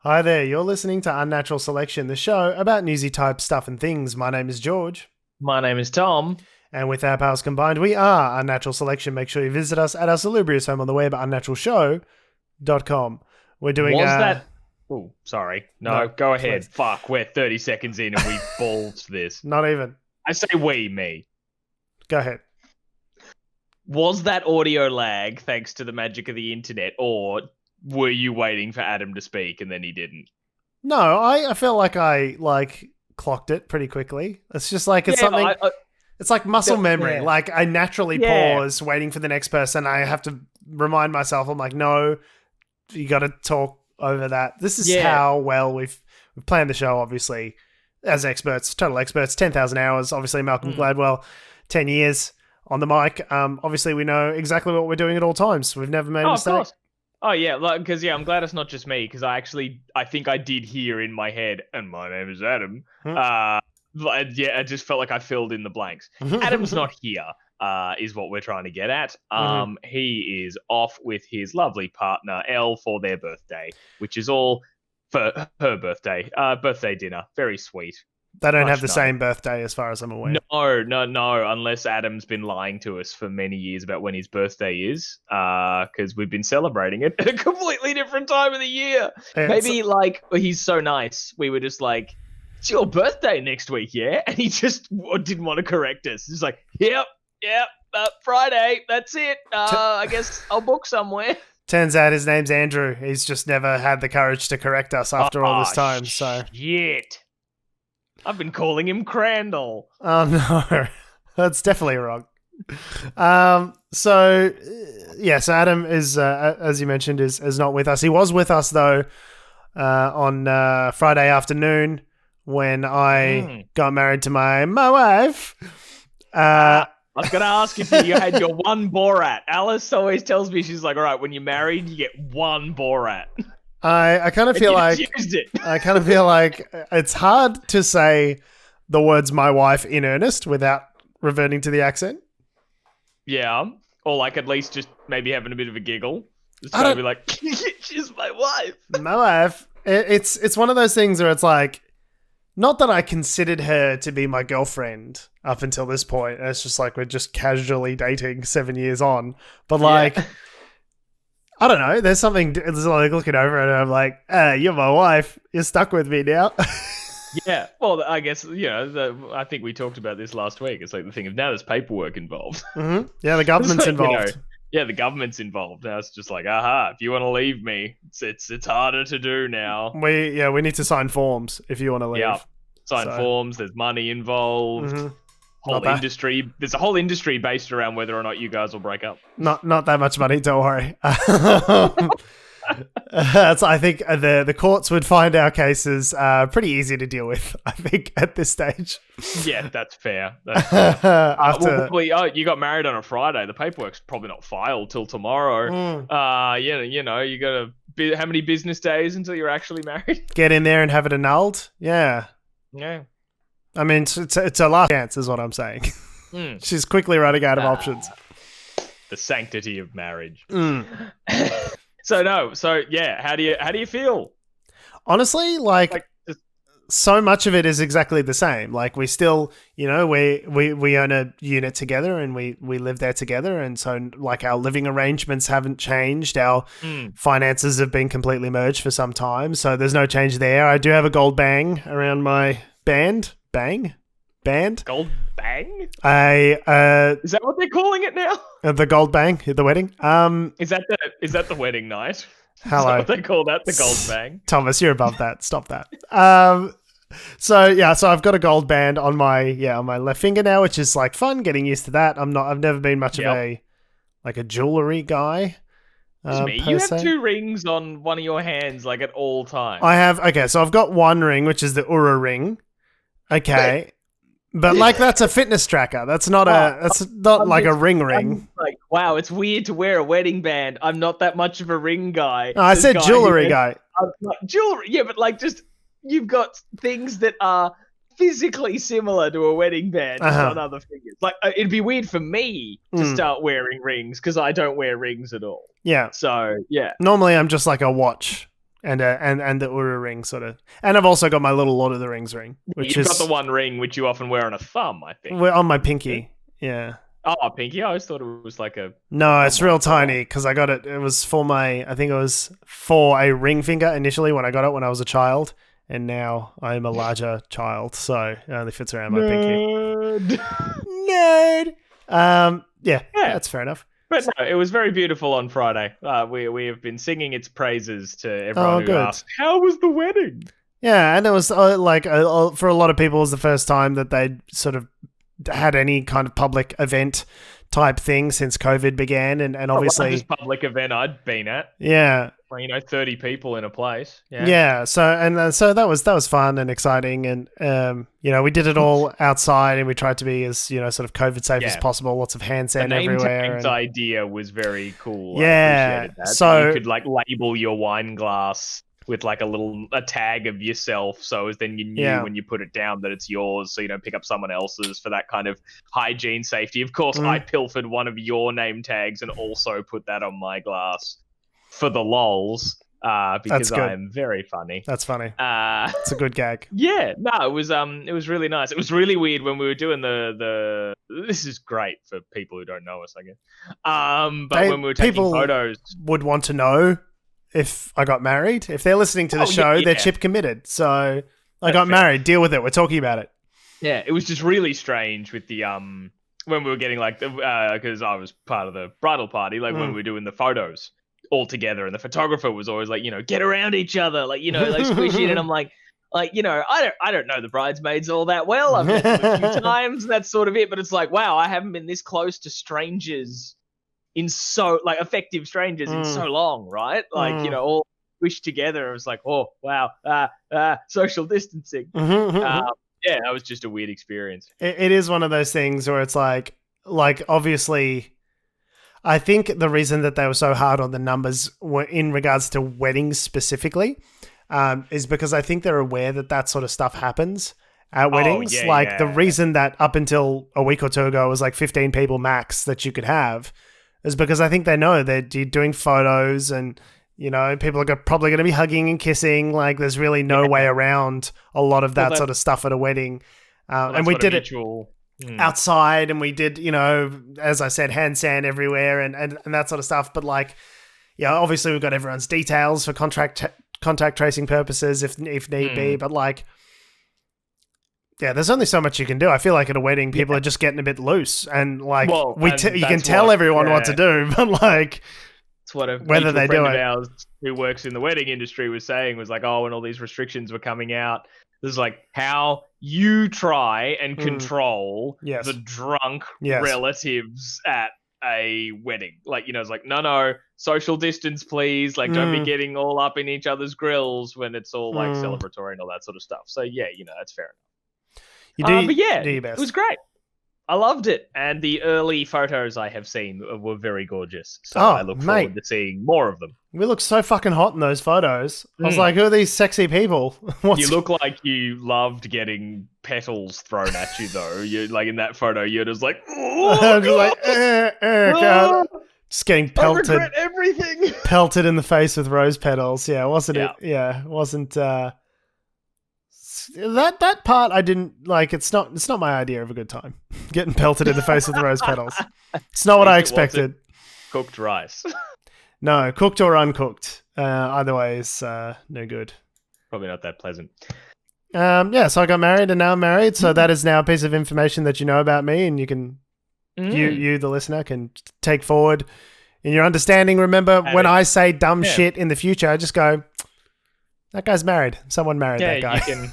Hi there, you're listening to Unnatural Selection, the show about newsy type stuff and things. My name is George. My name is Tom. And with our powers combined, we are Unnatural Selection. Make sure you visit us at our salubrious home on the web at unnaturalshow.com. We're doing... Oh, sorry. No, go ahead. Please. Fuck, we're 30 seconds in and we balls this. Not even. I say me. Go ahead. Was that audio lag thanks to the magic of the internet, or were you waiting for Adam to speak and then he didn't? No, I feel like I clocked it pretty quickly. It's just like it's something... It's like muscle memory. Yeah. Like I naturally pause waiting for the next person. I have to remind myself. I'm like, no, you got to talk over that. This is how well we've planned the show, obviously, as experts, total experts, 10,000 hours. Obviously, Malcolm Gladwell, 10 years on the mic. Obviously, we know exactly what we're doing at all times. We've never made a mistake. Of course. Oh, yeah, because, I'm glad it's not just me, because I think I did hear in my head, and my name is Adam, I just felt like I filled in the blanks. Adam's not here, is what we're trying to get at. He is off with his lovely partner, Elle, for their birthday, which is all for her birthday. Birthday dinner. Very sweet. They don't have the same birthday as far as I'm aware. No, unless Adam's been lying to us for many years about when his birthday is, because we've been celebrating it at a completely different time of the year. Maybe, he's so nice, we were just like, it's your birthday next week, yeah? And he just didn't want to correct us. He's like, yep, Friday, that's it. I guess I'll book somewhere. Turns out his name's Andrew. He's just never had the courage to correct us after all this time. So shit. I've been calling him Crandall. Oh, no. That's definitely wrong. So Adam is, as you mentioned, is not with us. He was with us, though, on Friday afternoon, when I got married to my wife. I was going to ask if you had your one Borat. Alice always tells me, she's like, all right, when you're married, you get one Borat. I kind of feel like it's hard to say the words "my wife" in earnest without reverting to the accent. Yeah, or at least just maybe having a bit of a giggle. Just trying to be like, she's my wife. My wife. It's one of those things where it's like, not that I considered her to be my girlfriend up until this point. It's just like we're just casually dating 7 years on. But I don't know. There's something. It's like looking over and I'm like, you're my wife. You're stuck with me now. Yeah. Well, I guess, I think we talked about this last week. It's like the thing of now there's paperwork involved. Mm-hmm. Yeah, the government's involved. The government's involved. Now it's just like, if you want to leave me, it's harder to do now. We need to sign forms if you want to leave. Yeah. Sign forms. There's money involved. Mm-hmm. Industry. There's a whole industry based around whether or not you guys will break up. Not that much money, don't worry. I think the courts would find our cases pretty easy to deal with, I think, at this stage. Yeah, that's fair. Probably, you got married on a Friday. The paperwork's probably not filed till tomorrow. You got how many business days until you're actually married? Get in there and have it annulled. Yeah. Yeah. I mean, it's a last chance, is what I'm saying. She's quickly running out of options. The sanctity of marriage. So how do you feel? Honestly, so much of it is exactly the same. Like we still, we own a unit together and we live there together, and so our living arrangements haven't changed. Our finances have been completely merged for some time, so there's no change there. I do have a gold bang around my band. Gold bang? Is that what they're calling it now? The gold bang at the wedding. Is that the wedding night? Hello. Is that what they call that? The gold bang? Thomas, you're above that. Stop that. So I've got a gold band on my left finger now, which is fun, getting used to that. I've never been much of a jewelry guy. You have two rings on one of your hands at all times. I have. Okay, so I've got one ring, which is the Oura ring. Okay. But that's a fitness tracker. That's not a ring. Wow, it's weird to wear a wedding band. I'm not that much of a ring guy. No, I said jewelry guy. Jewelry, yeah, but just you've got things that are physically similar to a wedding band on other fingers. It'd be weird for me to start wearing rings because I don't wear rings at all. Yeah. So yeah. Normally, I'm just a watch and the Uru ring sort of. And I've also got my little Lord of the Rings ring, which You've got the one ring which you often wear on a thumb, I think. On my pinky. Yeah. Oh, pinky. I always thought it was like a. No, it's real tiny because I got it. It was I think it was for a ring finger initially when I got it when I was a child. And now I'm a larger child, so it only fits around my pinky. Nerd. Yeah, that's fair enough. But no, it was very beautiful on Friday. We have been singing its praises to everyone who asked, "How was the wedding?" Yeah, and it was for a lot of people, it was the first time that they'd sort of had any kind of public event type thing since COVID began, and obviously the largest public event I'd been at. Yeah. Well, 30 people in a place. Yeah. So that was fun and exciting, and we did it all outside, and we tried to be as sort of COVID safe as possible. Lots of hand sand everywhere. The idea was very cool. Yeah. So you could label your wine glass with a tag of yourself, so as then you knew when you put it down that it's yours, so you don't pick up someone else's for that kind of hygiene safety. Of course, I pilfered one of your name tags and also put that on my glass for the lols, because I'm very funny. That's funny. It's a good gag. Yeah, no, it was really nice. It was really weird when we were doing the this is great for people who don't know us, I guess. But when we were taking photos, would want to know if I got married. If they're listening to the show, they're chip committed. So I got married. Deal with it. We're talking about it. Yeah, it was just really strange with the when we were getting because I was part of the bridal party, when we were doing the photos all together, and the photographer was always get around each other, squish in, and I'm I don't know the bridesmaids all that well. I've met them a few times, and that's sort of it. But it's wow, I haven't been this close to strangers in so effective strangers in so long, right? All squished together. It was oh wow, social distancing. Yeah, that was just a weird experience. It is one of those things where it's obviously, I think the reason that they were so hard on the numbers in regards to weddings specifically is because I think they're aware that sort of stuff happens at weddings. The reason that up until a week or two ago it was 15 people max that you could have is because I think they know that you're doing photos and, people are probably going to be hugging and kissing. There's really no way around a lot of that sort of stuff at a wedding. And we did it outside, and we did, as I said, hand sand everywhere and that sort of stuff. But obviously we've got everyone's details for contact tracing purposes if need be. But there's only so much you can do. I feel at a wedding, people are just getting a bit loose, and you can tell everyone what to do, but it's what a whether they friend do of it. Ours who works in the wedding industry was saying was when all these restrictions were coming out, this is how you try and control the drunk relatives at a wedding. It's no, social distance, please. Don't be getting all up in each other's grills when it's all celebratory and all that sort of stuff. So yeah, that's fair enough. But yeah, it was great. I loved it, and the early photos I have seen were very gorgeous. So I look forward to seeing more of them. We look so fucking hot in those photos. I was who are these sexy people? You look like you loved getting petals thrown at you, though. You in that photo, you're just oh, God. Just getting pelted. I regret everything. Pelted in the face with rose petals. Yeah, wasn't it? Yeah, wasn't. That part I didn't It's not my idea of a good time. Getting pelted in the face with rose petals. It's not what I expected. Cooked rice. No, cooked or uncooked. Either way is no good. Probably not that pleasant. So I got married and now I'm married. So that is now a piece of information that you know about me, and you can you the listener can take forward in your understanding. Remember, when I say dumb shit in the future, I just go, that guy's married. Someone married that guy. You can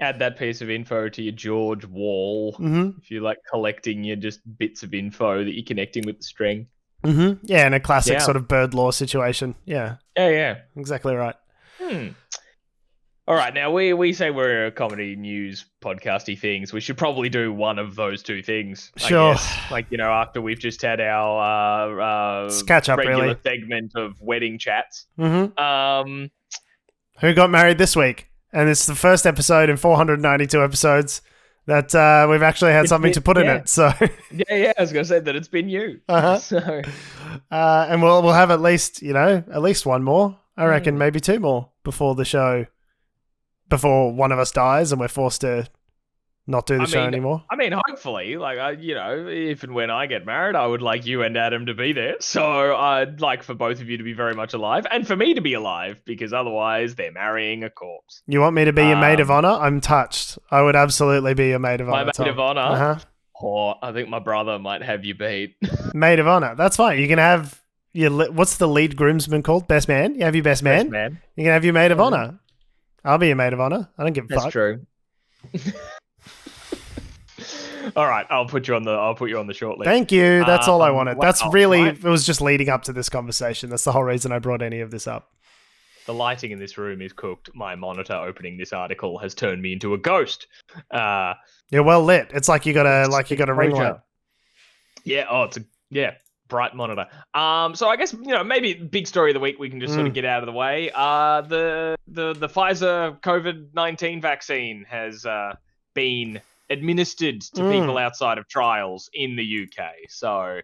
add that piece of info to your George wall if you collecting your just bits of info that you're connecting with the string. Mm-hmm. Yeah, in a classic sort of bird law situation. Yeah. Yeah. Exactly right. All right, now we say we're a comedy news podcasty things. We should probably do one of those two things. Sure. I guess. After we've just had our catch up, regular really. segment of wedding chats. Mm-hmm. Who got married this week? And it's the first episode in 492 episodes that we've actually had something to put in it. So yeah, I was going to say that it's been you. Uh-huh. So and we'll have at least one more. I reckon maybe 2 more before one of us dies and we're forced to not do the show anymore. I mean, hopefully, if and when I get married, I would like you and Adam to be there. So I'd like for both of you to be very much alive and for me to be alive, because otherwise they're marrying a corpse. You want me to be your maid of honor? I'm touched. I would absolutely be your maid of honor. My maid of honor? Uh-huh. Oh, I think my brother might have you beat. Maid of honor. That's fine. You can have what's the lead groomsman called? Best man? You have your best man? You can have your maid of honor. I'll be your maid of honor. I don't give a fuck. That's true. All right, I'll put you on the short list. Thank you. That's all I wanted. That's really it was just leading up to this conversation. That's the whole reason I brought any of this up. The lighting in this room is cooked. My monitor opening this article has turned me into a ghost. You're well lit. It's like you got a ring light. Yeah. It's a bright monitor. So I guess maybe big story of the week we can just sort of get out of the way. The Pfizer COVID-19 vaccine has been administered to people outside of trials in the UK. So,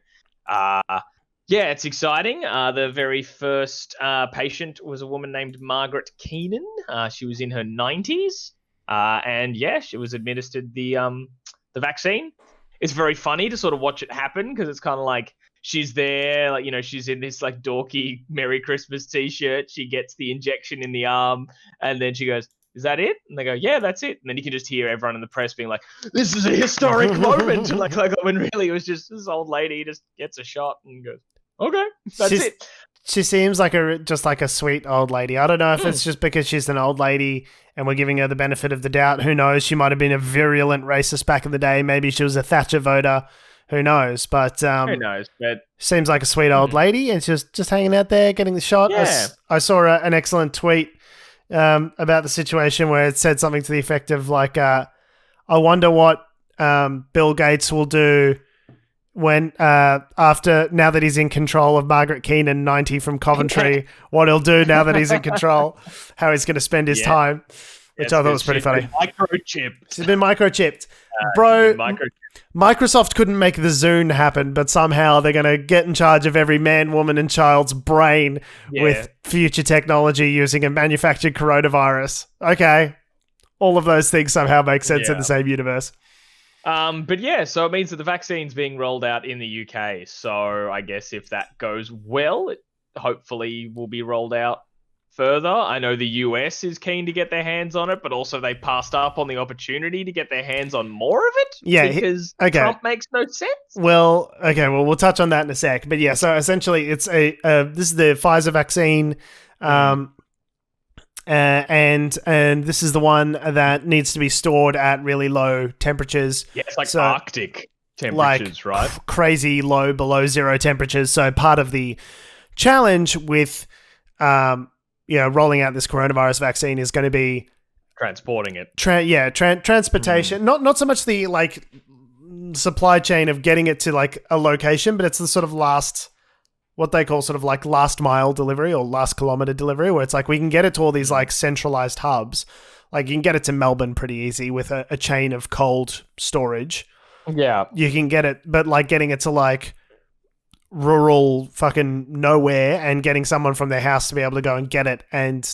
it's exciting. The very first patient was a woman named Margaret Keenan. She was in her 90s. She was administered the vaccine. It's very funny to sort of watch it happen because it's kind of like she's there, she's in this like dorky Merry Christmas t-shirt. She gets the injection in the arm and then she goes, "Is that it?" And they go, "Yeah, that's it." And then you can just hear everyone in the press being like, "This is a historic moment." like when really it was just this old lady just gets a shot and goes, "Okay, that's it." She seems like a sweet old lady. I don't know if it's just because she's an old lady and we're giving her the benefit of the doubt. Who knows? She might have been a virulent racist back in the day. Maybe she was a Thatcher voter. Who knows? But who knows? But seems like a sweet old lady and she's just hanging out there getting the shot. Yeah. I saw an excellent tweet about the situation where it said something to the effect of like, I wonder what Bill Gates will do when now that he's in control of Margaret Keenan, 90 from Coventry, what he'll do now that he's in control, how he's going to spend his time, which I thought was pretty funny. She's been microchipped. Bro, Microsoft couldn't make the Zune happen, but somehow they're going to get in charge of every man, woman, and child's brain with future technology using a manufactured coronavirus. Okay. All of those things somehow make sense in the same universe. So it means that the vaccine's being rolled out in the UK. So I guess if that goes well, it hopefully will be rolled out further. I know the US is keen to get their hands on it, but also they passed up on the opportunity to get their hands on more of it because Trump makes no sense. Well, we'll touch on that in a sec. But yeah, so essentially it's this is the Pfizer vaccine. And this is the one that needs to be stored at really low temperatures. Yeah, it's like Arctic temperatures, right? Crazy low, below zero temperatures. So part of the challenge with rolling out this coronavirus vaccine is going to be transporting it. Transportation. Not so much the like supply chain of getting it to like a location, but it's the sort of what they call sort of like last mile delivery or last kilometer delivery, where it's like we can get it to all these like centralized hubs. Like you can get it to Melbourne pretty easy with a chain of cold storage. Yeah. You can get it, but like getting it to like rural fucking nowhere and getting someone from their house to be able to go and get it. And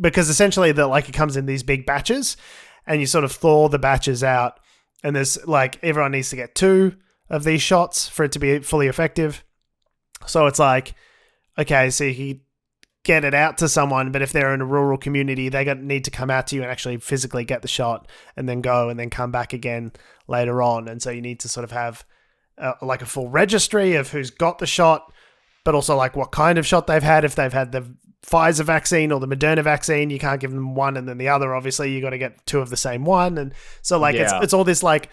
because essentially it comes in these big batches and you sort of thaw the batches out and there's like everyone needs to get 2 of these shots for it to be fully effective. So it's like, okay, so you can get it out to someone, but if they're in a rural community, they need to come out to you and actually physically get the shot and then go and then come back again later on. And so you need to sort of have like a full registry of who's got the shot, but also like what kind of shot they've had. If they've had the Pfizer vaccine or the Moderna vaccine, you can't give them one and then the other. Obviously, you got to get 2 of the same one. And so like it's all this like,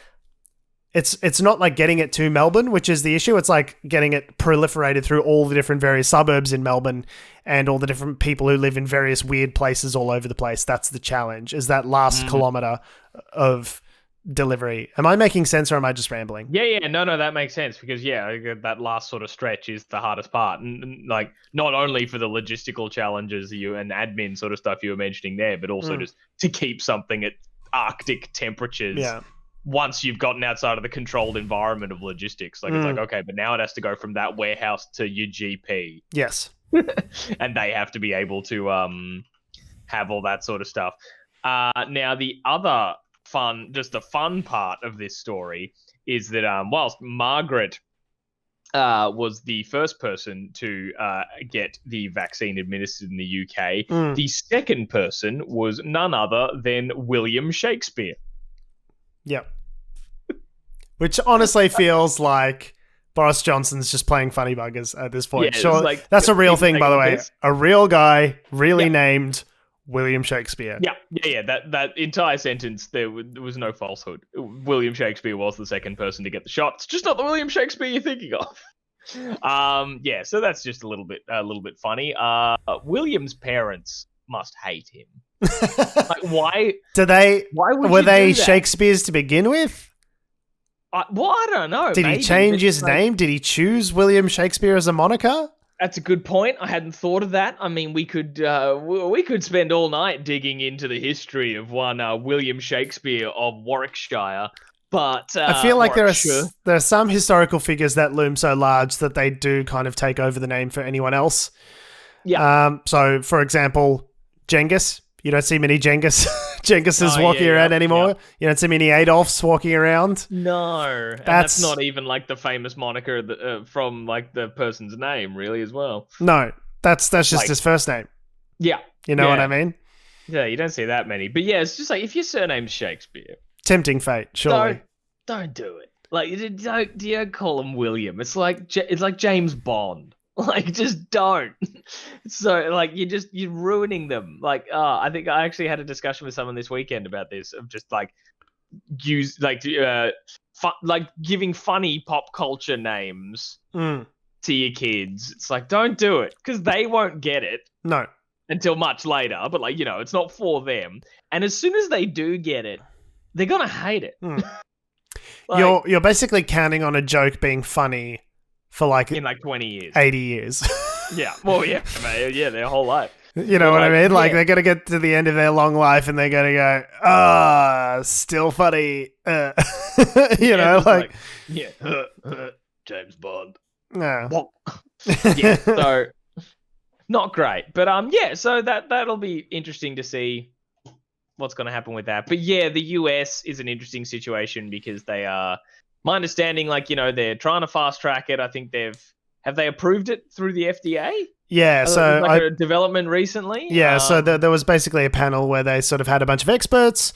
It's not like getting it to Melbourne, which is the issue. It's like getting it proliferated through all the different various suburbs in Melbourne and all the different people who live in various weird places all over the place. That's the challenge, is that last kilometer of delivery. Am I making sense or am I just rambling? Yeah. No, that makes sense because, that last sort of stretch is the hardest part. And like, not only for the logistical challenges and admin sort of stuff you were mentioning there, but also just to keep something at Arctic temperatures. Yeah. Once you've gotten outside of the controlled environment of logistics, like it's like, okay, but now it has to go from that warehouse to your GP. Yes. and they have to be able to have all that sort of stuff. Now, the other the fun part of this story is that whilst Margaret was the first person to get the vaccine administered in the UK, the second person was none other than William Shakespeare. Yep. Which honestly feels like Boris Johnson's just playing funny buggers at this point. Yeah, sure, like, that's a real thing, by the way. A real guy, really named William Shakespeare. Yeah. That entire sentence, there was no falsehood. William Shakespeare was the second person to get the shot. It's just not the William Shakespeare you're thinking of. So that's just a little bit funny. William's parents must hate him. Like, why? Were they Shakespeare's to begin with? I don't know. Did he change his name? Did he choose William Shakespeare as a moniker? That's a good point. I hadn't thought of that. I mean, we could spend all night digging into the history of one William Shakespeare of Warwickshire. But I feel like there are some historical figures that loom so large that they do kind of take over the name for anyone else. Yeah. So, for example, Genghis. You don't see many Genghises walking around anymore. Yeah. You don't see many Adolfs walking around. No, and that's not even like the famous moniker from like the person's name, really, as well. No, that's just like, his first name. Yeah, you know what I mean. Yeah, you don't see that many, but yeah, it's just like if your surname's Shakespeare, tempting fate. Surely, don't do it. Like, don't call him William. It's like James Bond. Like, just don't. So, like, you're ruining them. Like, I think I actually had a discussion with someone this weekend about this, of just like giving funny pop culture names to your kids. It's like, don't do it, because they won't get it. No. Until much later. But like, it's not for them. And as soon as they do get it, they're gonna hate it. Like, you're basically counting on a joke being funny for like in like 20 years, 80 years. Yeah. Well, yeah, man, yeah, their whole life. You know what I mean? Like, they're gonna get to the end of their long life and they're gonna go, still funny. James Bond. No. Yeah. So not great, but so that'll be interesting to see what's going to happen with that. But yeah, the US is an interesting situation because they are, my understanding, like, they're trying to fast track it. I think have they approved it through the FDA? Yeah, so a development recently. Yeah, so there was basically a panel where they sort of had a bunch of experts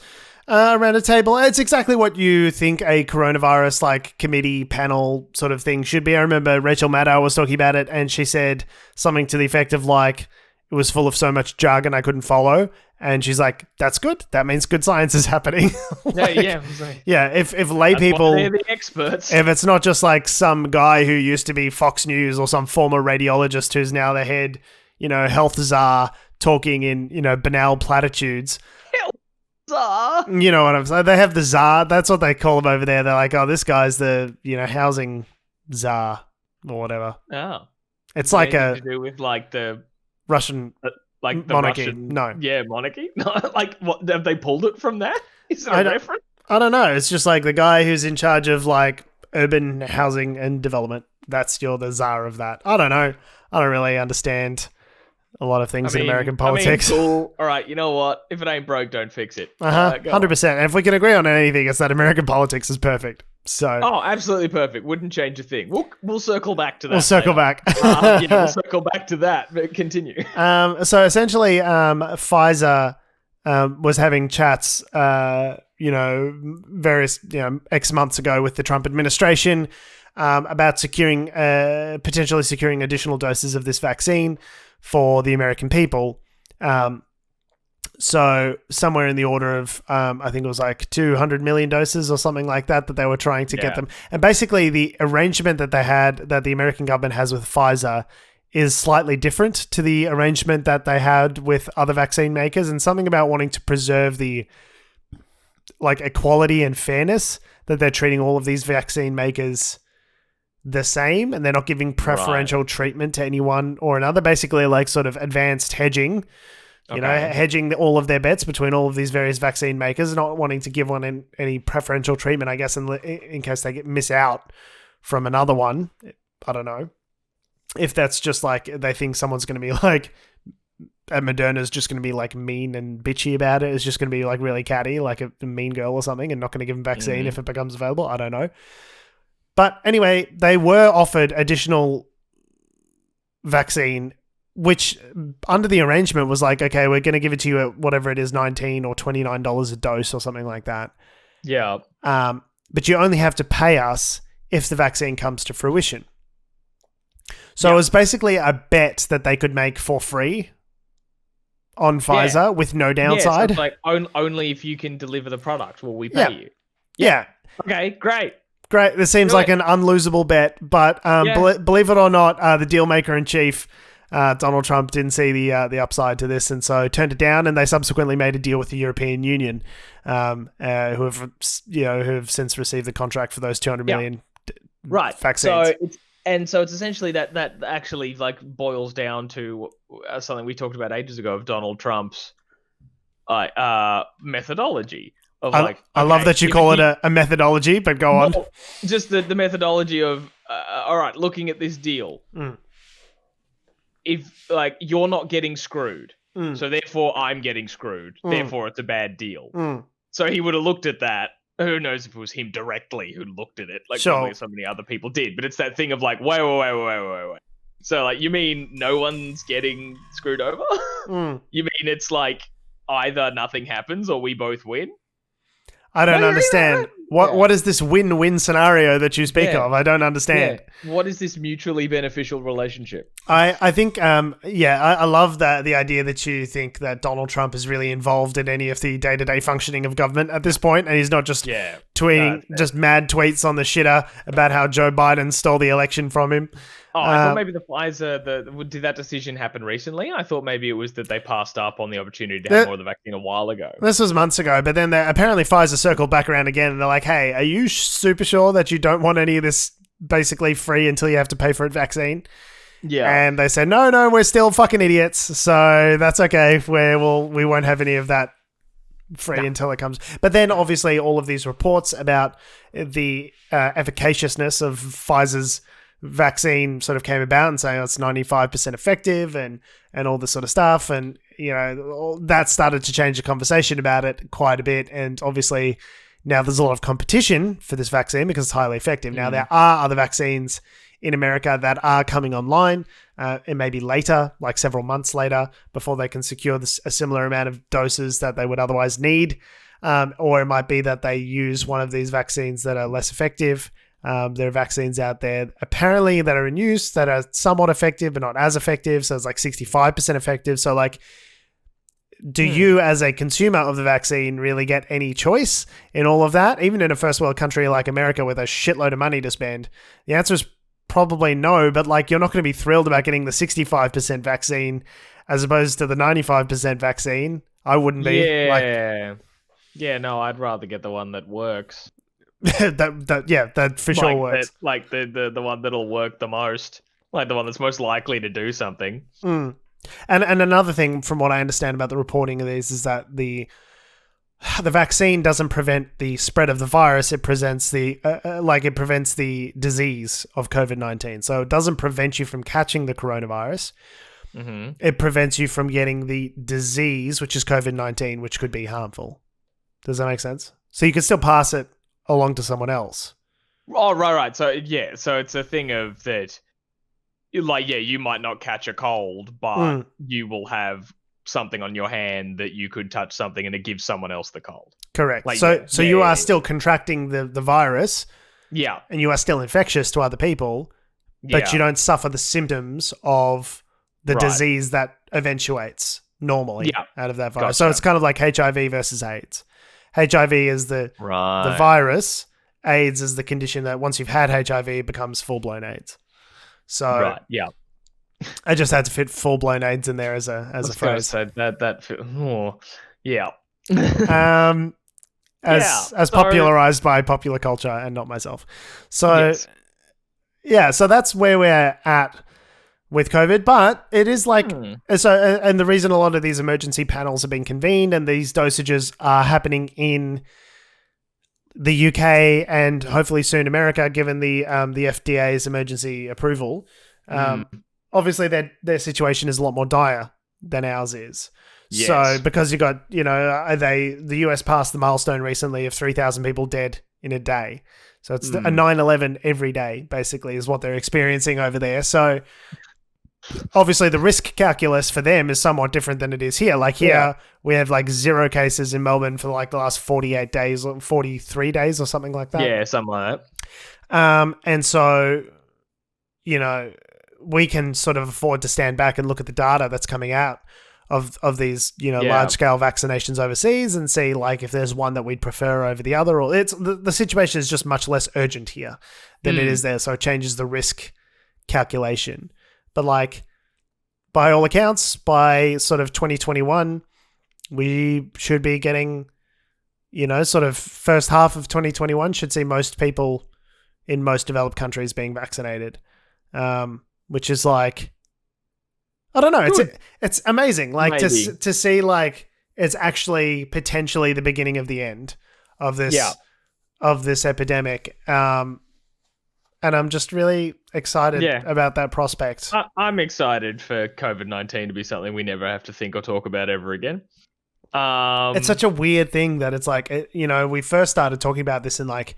around a table. It's exactly what you think a coronavirus like committee panel sort of thing should be. I remember Rachel Maddow was talking about it, and she said something to the effect of like, it was full of so much jargon I couldn't follow. And she's like, that's good. That means good science is happening. If lay people, they're the experts. If it's not just like some guy who used to be Fox News or some former radiologist who's now the head, health czar talking in, banal platitudes. Health czar. You know what I'm saying? They have the czar. That's what they call him over there. They're like, oh, this guy's the, housing czar or whatever. Oh. It's like to do with like the Russian... like the monarchy. Russian, no. Yeah, monarchy. No, like, what, have they pulled it from that? Is it a reference? I don't know. It's just like the guy who's in charge of like urban housing and development. You're the czar of that. I don't know. I don't really understand a lot of things in American politics. Cool. All right, you know what? If it ain't broke, don't fix it. 100%. And if we can agree on anything, it's that American politics is perfect. So. Oh, absolutely perfect. Wouldn't change a thing. We'll circle back to that. We'll circle back. We'll circle back to that. But continue. So essentially, Pfizer was having chats, various, X months ago with the Trump administration about potentially securing additional doses of this vaccine for the American people. So somewhere in the order of, I think it was like 200 million doses or something like that they were trying to get them. And basically the arrangement that the American government has with Pfizer is slightly different to the arrangement that they had with other vaccine makers, and something about wanting to preserve the like equality and fairness, that they're treating all of these vaccine makers the same and they're not giving preferential treatment to anyone or another. Basically like sort of advanced hedging. Hedging all of their bets between all of these various vaccine makers, not wanting to give one any preferential treatment, I guess, in case they miss out from another one. I don't know. if that's just like they think someone's going to be like, Moderna's just going to be like mean and bitchy about it. It's just going to be like really catty, like a mean girl or something, and not going to give them vaccine if it becomes available. I don't know. But anyway, they were offered additional vaccine, which under the arrangement was like, okay, we're going to give it to you at whatever it is, $19 or $29 a dose or something like that. Yeah. But you only have to pay us if the vaccine comes to fruition. So it was basically a bet that they could make for free on Pfizer with no downside. Yeah, so it's like only if you can deliver the product will we pay you. Yeah. Okay, great. This seems like an unlosable bet, but believe it or not, the deal maker in chief, Donald Trump, didn't see the upside to this, and so turned it down. And they subsequently made a deal with the European Union, who have since received the contract for those 200 million vaccines. So it's essentially that actually like boils down to something we talked about ages ago of Donald Trump's methodology. I love that you call it a methodology, but go on. Just the methodology of, all right, looking at this deal. If like you're not getting screwed, so therefore I'm getting screwed, therefore it's a bad deal. So he would have looked at that. Who knows if it was him directly who looked at it, like probably so many other people did. But it's that thing of like, wait. So like, you mean no one's getting screwed over? You mean it's like either nothing happens or we both win? I don't understand. What is this win-win scenario that you speak of? I don't understand. Yeah. What is this mutually beneficial relationship? I think, I love the idea that you think that Donald Trump is really involved in any of the day-to-day functioning of government at this point, and he's not just tweeting, just mad tweets on the shitter about how Joe Biden stole the election from him. Oh, I thought maybe the Pfizer, did that decision happen recently? I thought maybe it was that they passed up on the opportunity to have more of the vaccine a while ago. This was months ago, but then apparently Pfizer circled back around again, and they're like, hey, are you super sure that you don't want any of this basically free until you have to pay for it vaccine? Yeah. And they said, no, we're still fucking idiots, so that's okay. We won't have any of that free until it comes. But then obviously all of these reports about the efficaciousness of Pfizer's vaccine sort of came about and saying it's 95% effective and all this sort of stuff. And, that started to change the conversation about it quite a bit. And obviously now there's a lot of competition for this vaccine because it's highly effective. Now there are other vaccines in America that are coming online. It may be later, like several months later, before they can secure a similar amount of doses that they would otherwise need. Or it might be that they use one of these vaccines that are less effective. There are vaccines out there apparently that are in use that are somewhat effective but not as effective. So it's like 65% effective. So like, do you as a consumer of the vaccine really get any choice in all of that? Even in a first world country like America with a shitload of money to spend, the answer is probably no. But like, you're not going to be thrilled about getting the 65% vaccine as opposed to the 95% vaccine. I wouldn't be. No, I'd rather get the one that works. that for sure works. Like the one that'll work the most, like the one that's most likely to do something. And another thing, from what I understand about the reporting of these, is that the vaccine doesn't prevent the spread of the virus. It prevents the disease of COVID-19. So it doesn't prevent you from catching the coronavirus. It prevents you from getting the disease, which is COVID-19, which could be harmful. Does that make sense? So you can still pass it along to someone else. Oh, right. So it's a thing of that, like, you might not catch a cold, but you will have something on your hand that you could touch something and it gives someone else the cold. Correct. Like, so you are still contracting the virus. Yeah. And you are still infectious to other people, but you don't suffer the symptoms of the disease that eventuates normally out of that virus. Gotcha. So it's kind of like HIV versus AIDS. HIV is the virus. AIDS is the condition that once you've had HIV, it becomes full-blown AIDS. So I just had to fit full-blown AIDS in there as a phrase. As popularized by popular culture and not myself. So so that's where we're at with COVID, but it is like and the reason a lot of these emergency panels have been convened and these dosages are happening in the UK and hopefully soon America, given the FDA's emergency approval, Obviously, their situation is a lot more dire than ours is. Yes. So because you got, the US passed the milestone recently of 3,000 people dead in a day. So it's a 9/11 every day, basically, is what they're experiencing over there. So obviously the risk calculus for them is somewhat different than it is here. Like here, we have like 0 cases in Melbourne for like the last 48 days or 43 days or something like that. Yeah, something like that. And so, we can sort of afford to stand back and look at the data that's coming out of these, large scale vaccinations overseas and see like if there's one that we'd prefer over the other, or it's the situation is just much less urgent here than it is there. So it changes the risk calculation. But like, by all accounts, by sort of 2021, we should be getting, sort of first half of 2021 should see most people in most developed countries being vaccinated, which is like, I don't know, it's amazing, like to see like it's actually potentially the beginning of the end of this epidemic. And I'm just really excited about that prospect. I'm excited for COVID-19 to be something we never have to think or talk about ever again. It's such a weird thing that it's like, we first started talking about this in like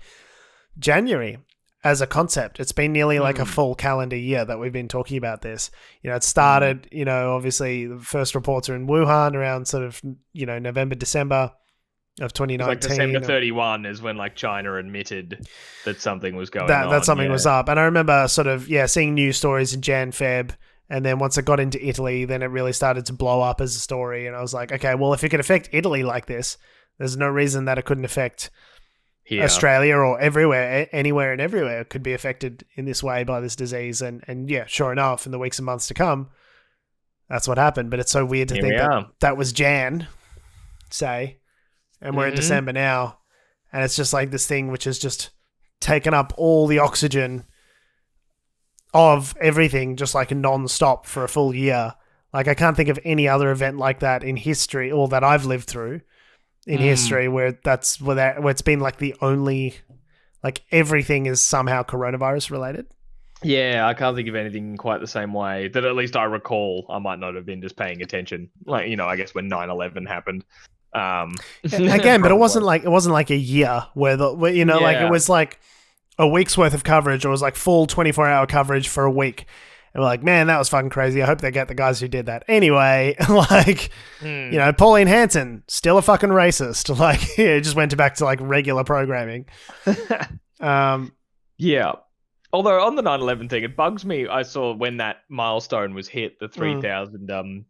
January as a concept. It's been nearly like a full calendar year that we've been talking about this. It started, obviously the first reports are in Wuhan around sort of, November, December of 2019. Like December 31 is when like China admitted that something was going on. That something was up. And I remember sort of, seeing news stories in Jan, Feb. And then once it got into Italy, then it really started to blow up as a story. And I was like, okay, well, if it could affect Italy like this, there's no reason that it couldn't affect Australia or everywhere, anywhere and everywhere could be affected in this way by this disease. And sure enough, in the weeks and months to come, that's what happened. But it's so weird to think that was Jan, say, and we're in December now, and it's just like this thing which has just taken up all the oxygen of everything, just like non-stop for a full year. Like I can't think of any other event like that in history, or that I've lived through in history, where it's been like the only, like everything is somehow coronavirus related. Yeah, I can't think of anything quite the same way that at least I recall. I might not have been just paying attention, like I guess when 9/11 happened. Again, but it wasn't like a year where it was like a week's worth of coverage, or it was like full 24-hour coverage for a week. And we're like, man, that was fucking crazy. I hope they get the guys who did that. Anyway, like, Pauline Hanson, still a fucking racist. Like, it just went back to like regular programming. Yeah. Although on the 9/11 thing, it bugs me. I saw when that milestone was hit, the 3,000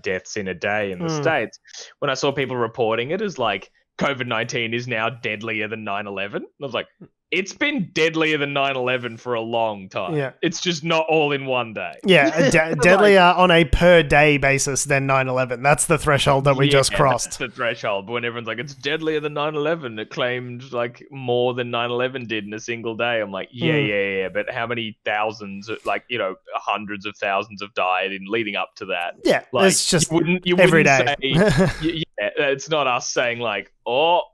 deaths in a day in the States, when I saw people reporting it as like COVID-19 is now deadlier than 9/11. I was like, it's been deadlier than 9/11 for a long time. Yeah. It's just not all in one day. Yeah, deadlier on a per day basis than 9/11. That's the threshold that we just crossed. That's the threshold. But when everyone's like, it's deadlier than 9/11, it claimed like more than 9/11 did in a single day. I'm like, yeah. But how many thousands, like, hundreds of thousands have died in leading up to that? Yeah, like, it's just you every wouldn't day. Say, it's not us saying like,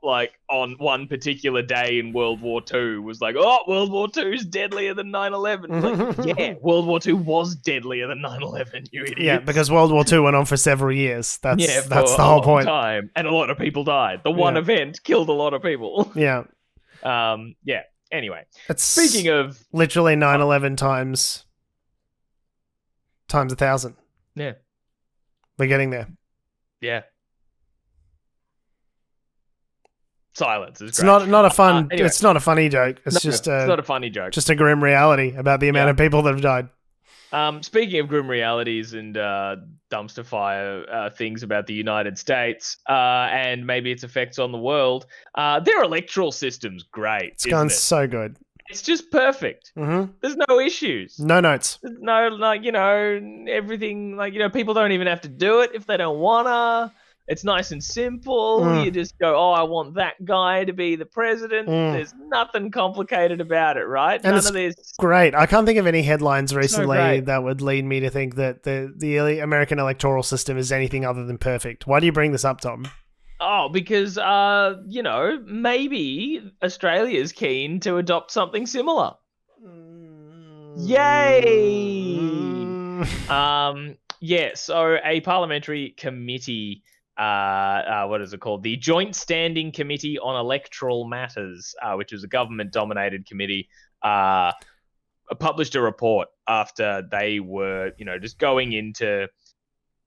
like on one particular day in World War II was like, World War II is deadlier than 9/11. Like, yeah, World War II was deadlier than 9/11, you idiot. Yeah, because World War II went on for several years. That's the whole point. Time, and a lot of people died. The one event killed a lot of people. Yeah. Yeah. Anyway, speaking of literally 9/11 times 1,000. Yeah. We're getting there. Yeah. Silence is great. It's not a fun. Anyway. It's not a funny joke. It's not a funny joke. Just a grim reality about the amount of people that have died. Speaking of grim realities and dumpster fire things about the United States and maybe its effects on the world, their electoral system's great. It's gone so good. It's just perfect. Mm-hmm. There's no issues. No notes. There's no, like, everything, like, people don't even have to do it if they don't wanna. It's nice and simple. You just go, I want that guy to be the president. There's nothing complicated about it, right? And None of this. Great. I can't think of any headlines recently that would lead me to think that the American electoral system is anything other than perfect. Why do you bring this up, Tom? Oh, because, maybe Australia is keen to adopt something similar. Yay! So a parliamentary committee, what is it called? The Joint Standing Committee on Electoral Matters, which is a government-dominated committee, published a report after they were, just going in to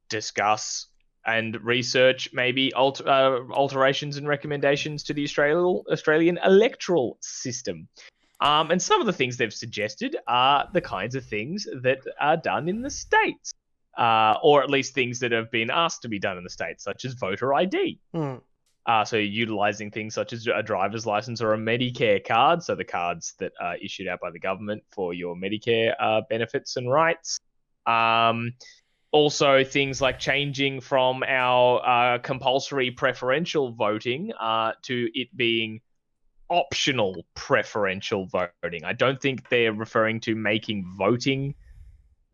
discuss and research maybe alterations and recommendations to the Australian electoral system. And some of the things they've suggested are the kinds of things that are done in the States, or at least things that have been asked to be done in the States, such as voter ID. So utilizing things such as a driver's license or a Medicare card, so the cards that are issued out by the government for your Medicare benefits and rights. Also, things like changing from our compulsory preferential voting to it being optional preferential voting. I don't think they're referring to making voting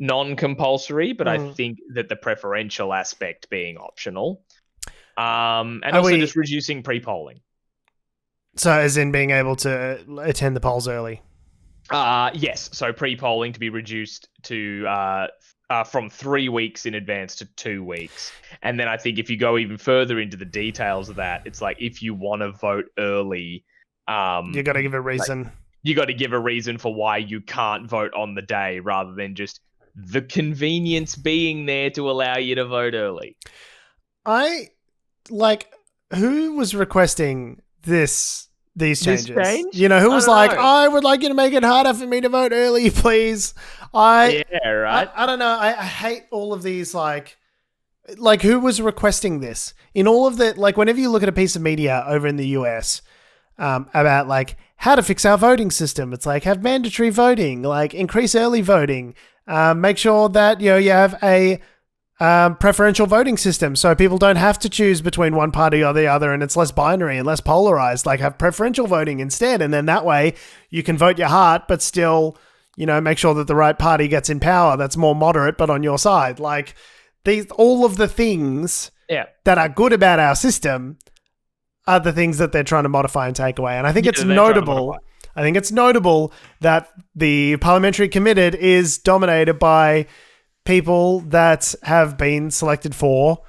non-compulsory, but I think that the preferential aspect being optional. And also just reducing pre-polling. So as in being able to attend the polls early? Yes. So pre-polling to be reduced to from 3 weeks in advance to 2 weeks. And then I think if you go even further into the details of that, it's like if you want to vote early... you got to give a reason. You got to give a reason for why you can't vote on the day rather than just the convenience being there to allow you to vote early. Who was requesting these changes? This change? Who was like, I would like you to make it harder for me to vote early, please. Yeah, right. I don't know. I hate all of these, like who was requesting this? In all of the, whenever you look at a piece of media over in the US about, how to fix our voting system, it's like, have mandatory voting, increase early voting, make sure that, you have a preferential voting system so people don't have to choose between one party or the other and it's less binary and less polarized. Have preferential voting instead, and then that way you can vote your heart but still, make sure that the right party gets in power that's more moderate but on your side. All of the things that are good about our system are the things that they're trying to modify and take away. And I think it's notable. I think it's notable that the parliamentary committee is dominated by people that have been selected for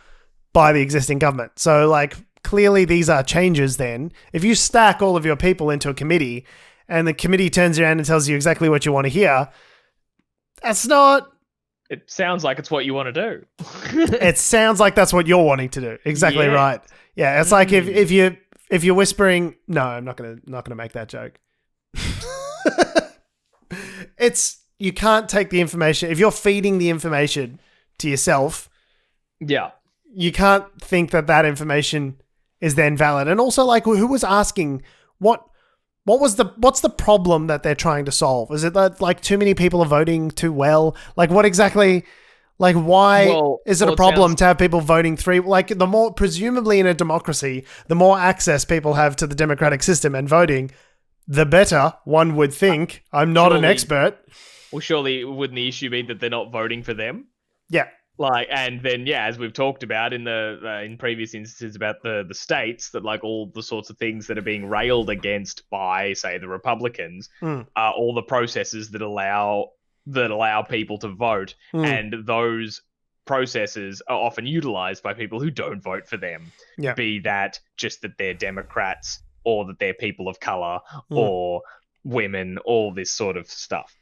by the existing government. So, clearly these are changes then. If you stack all of your people into a committee and the committee turns around and tells you exactly what you want to hear, that's not... It sounds like it's what you want to do. It sounds like that's what you're wanting to do. Exactly right. Yeah, it's like if you're whispering... No, I'm not gonna make that joke. You can't take the information. If you're feeding the information to yourself, you can't think that information is then valid. And also, who was asking what's the problem that they're trying to solve? Is it that too many people are voting too well? What exactly? Why is it a problem to have people voting the more, presumably in a democracy, the more access people have to the democratic system and voting, the better, one would think. I'm not an expert. Well, surely wouldn't the issue be that they're not voting for them? Yeah. And then, as we've talked about in previous instances about the states, that all the sorts of things that are being railed against by, say, the Republicans, are all the processes that allow people to vote, and those processes are often utilized by people who don't vote for them. Yeah. Be that just that they're Democrats, or that they're people of color, or women, all this sort of stuff.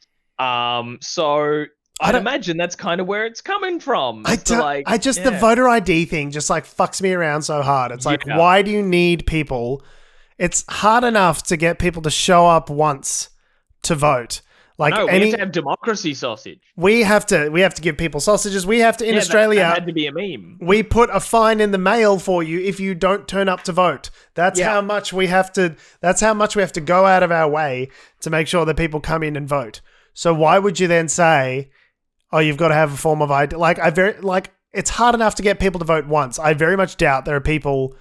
So I'd imagine that's kind of where it's coming from. The voter ID thing just fucks me around so hard. It's why do you need people? It's hard enough to get people to show up once to vote. We have to have democracy sausage. We have to give people sausages. We have to, in Australia, that had to be a meme. We put a fine in the mail for you if you don't turn up to vote. That's how much we have to go out of our way to make sure that people come in and vote. So why would you then say, oh, you've got to have a form of ID? It's hard enough to get people to vote once. I very much doubt there are people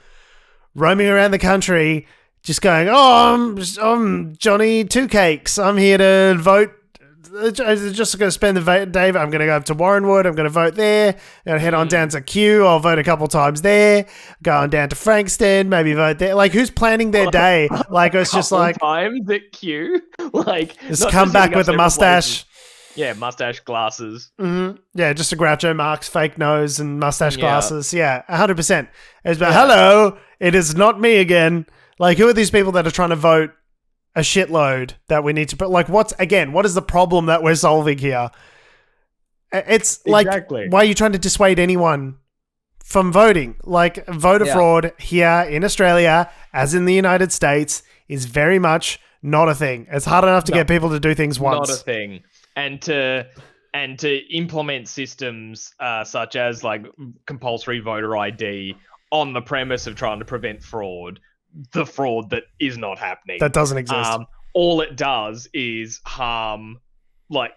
roaming around the country just going, oh, I'm Johnny Two Cakes. I'm here to vote. I'm just going to spend the day. I'm going to go up to Warrenwood. I'm going to vote there. I'm going to head on down to Kew. I'll vote a couple times there. Going down to Frankston, maybe vote there. Who's planning their day? It's just times at Kew. Just come back with a mustache. Yeah, mustache, glasses. Mm-hmm. Yeah, just a Groucho Marx fake nose and mustache glasses. Yeah, 100%. It's like, hello, it is not me again. Like, who are these people that are trying to vote a shitload that we need to put? Like, what is the problem that we're solving here? It's like, why are you trying to dissuade anyone from voting? Like, voter fraud here in Australia, as in the United States, is very much not a thing. It's hard enough to get people to do things once. Not a thing. And to implement systems such as like compulsory voter ID on the premise of trying to prevent fraud, the fraud that is not happening. That doesn't exist. All it does is harm like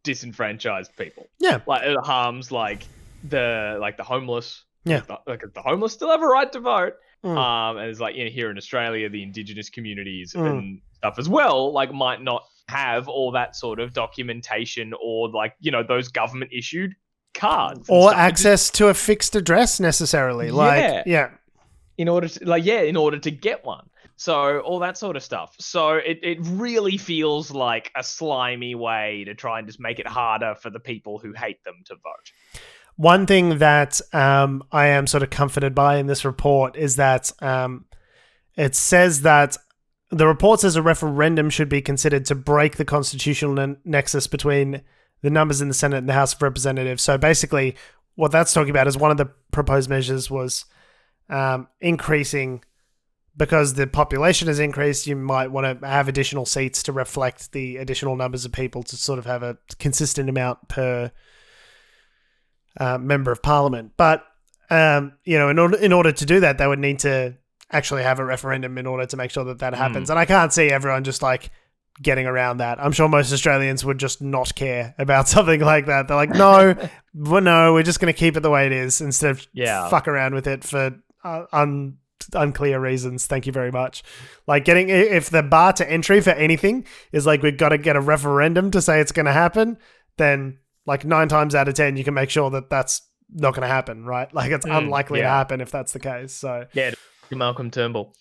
disenfranchised people. Yeah. Like it harms like the homeless. Yeah. Like the homeless still have a right to vote. And it's like, here in Australia, the indigenous communities and stuff as well, like might not have all that sort of documentation or like, those government issued cards or access to a fixed address necessarily. In order to get one. So all that sort of stuff. So it really feels like a slimy way to try and just make it harder for the people who hate them to vote. One thing that I am sort of comforted by in this report is that it says that the report says a referendum should be considered to break the constitutional nexus between the numbers in the Senate and the House of Representatives. So basically, what that's talking about is one of the proposed measures was increasing, because the population has increased, you might want to have additional seats to reflect the additional numbers of people to sort of have a consistent amount per member of parliament. But, in order to do that, they would need to actually have a referendum in order to make sure that happens. And I can't see everyone just like getting around that. I'm sure most Australians would just not care about something like that. They're like, no, we're just going to keep it the way it is instead of fuck around with it for unclear reasons. Thank you very much. Like if the bar to entry for anything is like, we've got to get a referendum to say it's going to happen, then like 9 times out of 10, you can make sure that that's not going to happen, right? Like it's unlikely to happen if that's the case. So Malcolm Turnbull.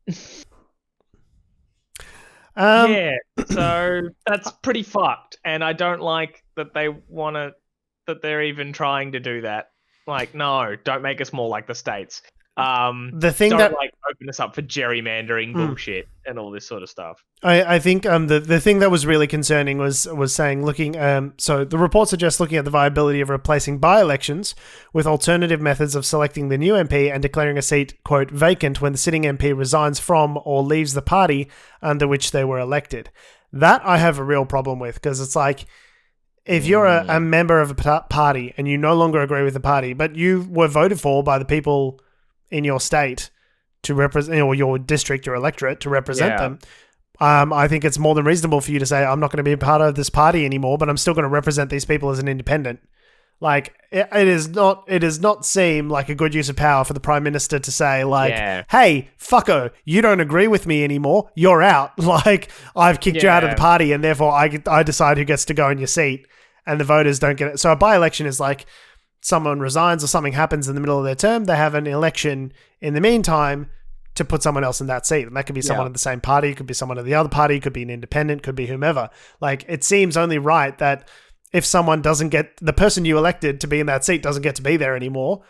So that's pretty fucked, and I don't like that that they're even trying to do that. Like, no, don't make us more like the States. The thing that like open us up for gerrymandering bullshit and all this sort of stuff. I think the thing that was really concerning was saying so the report suggests looking at the viability of replacing by-elections with alternative methods of selecting the new MP and declaring a seat, quote, vacant when the sitting MP resigns from or leaves the party under which they were elected. That I have a real problem with, because it's like, if you're a member of a party and you no longer agree with the party, but you were voted for by the people in your state to represent, or your district, your electorate to represent them, I think it's more than reasonable for you to say, I'm not going to be a part of this party anymore, but I'm still going to represent these people as an independent. Like, it does not seem like a good use of power for the Prime Minister to say, like, hey, fucko, you don't agree with me anymore, you're out. Like, I've kicked you out of the party, and therefore I decide who gets to go in your seat, and the voters don't get it. So a by-election is like, someone resigns or something happens in the middle of their term, they have an election in the meantime to put someone else in that seat. And that could be someone of the same party, could be someone of the other party, could be an independent, could be whomever. Like, it seems only right that if someone doesn't get, the person you elected to be in that seat doesn't get to be there anymore,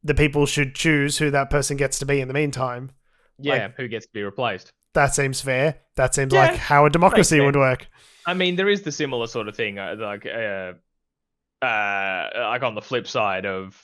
the people should choose who that person gets to be in the meantime. Yeah, who gets to be replaced. That seems fair. That seems like how a democracy would work. I mean, there is the similar sort of thing, like on the flip side of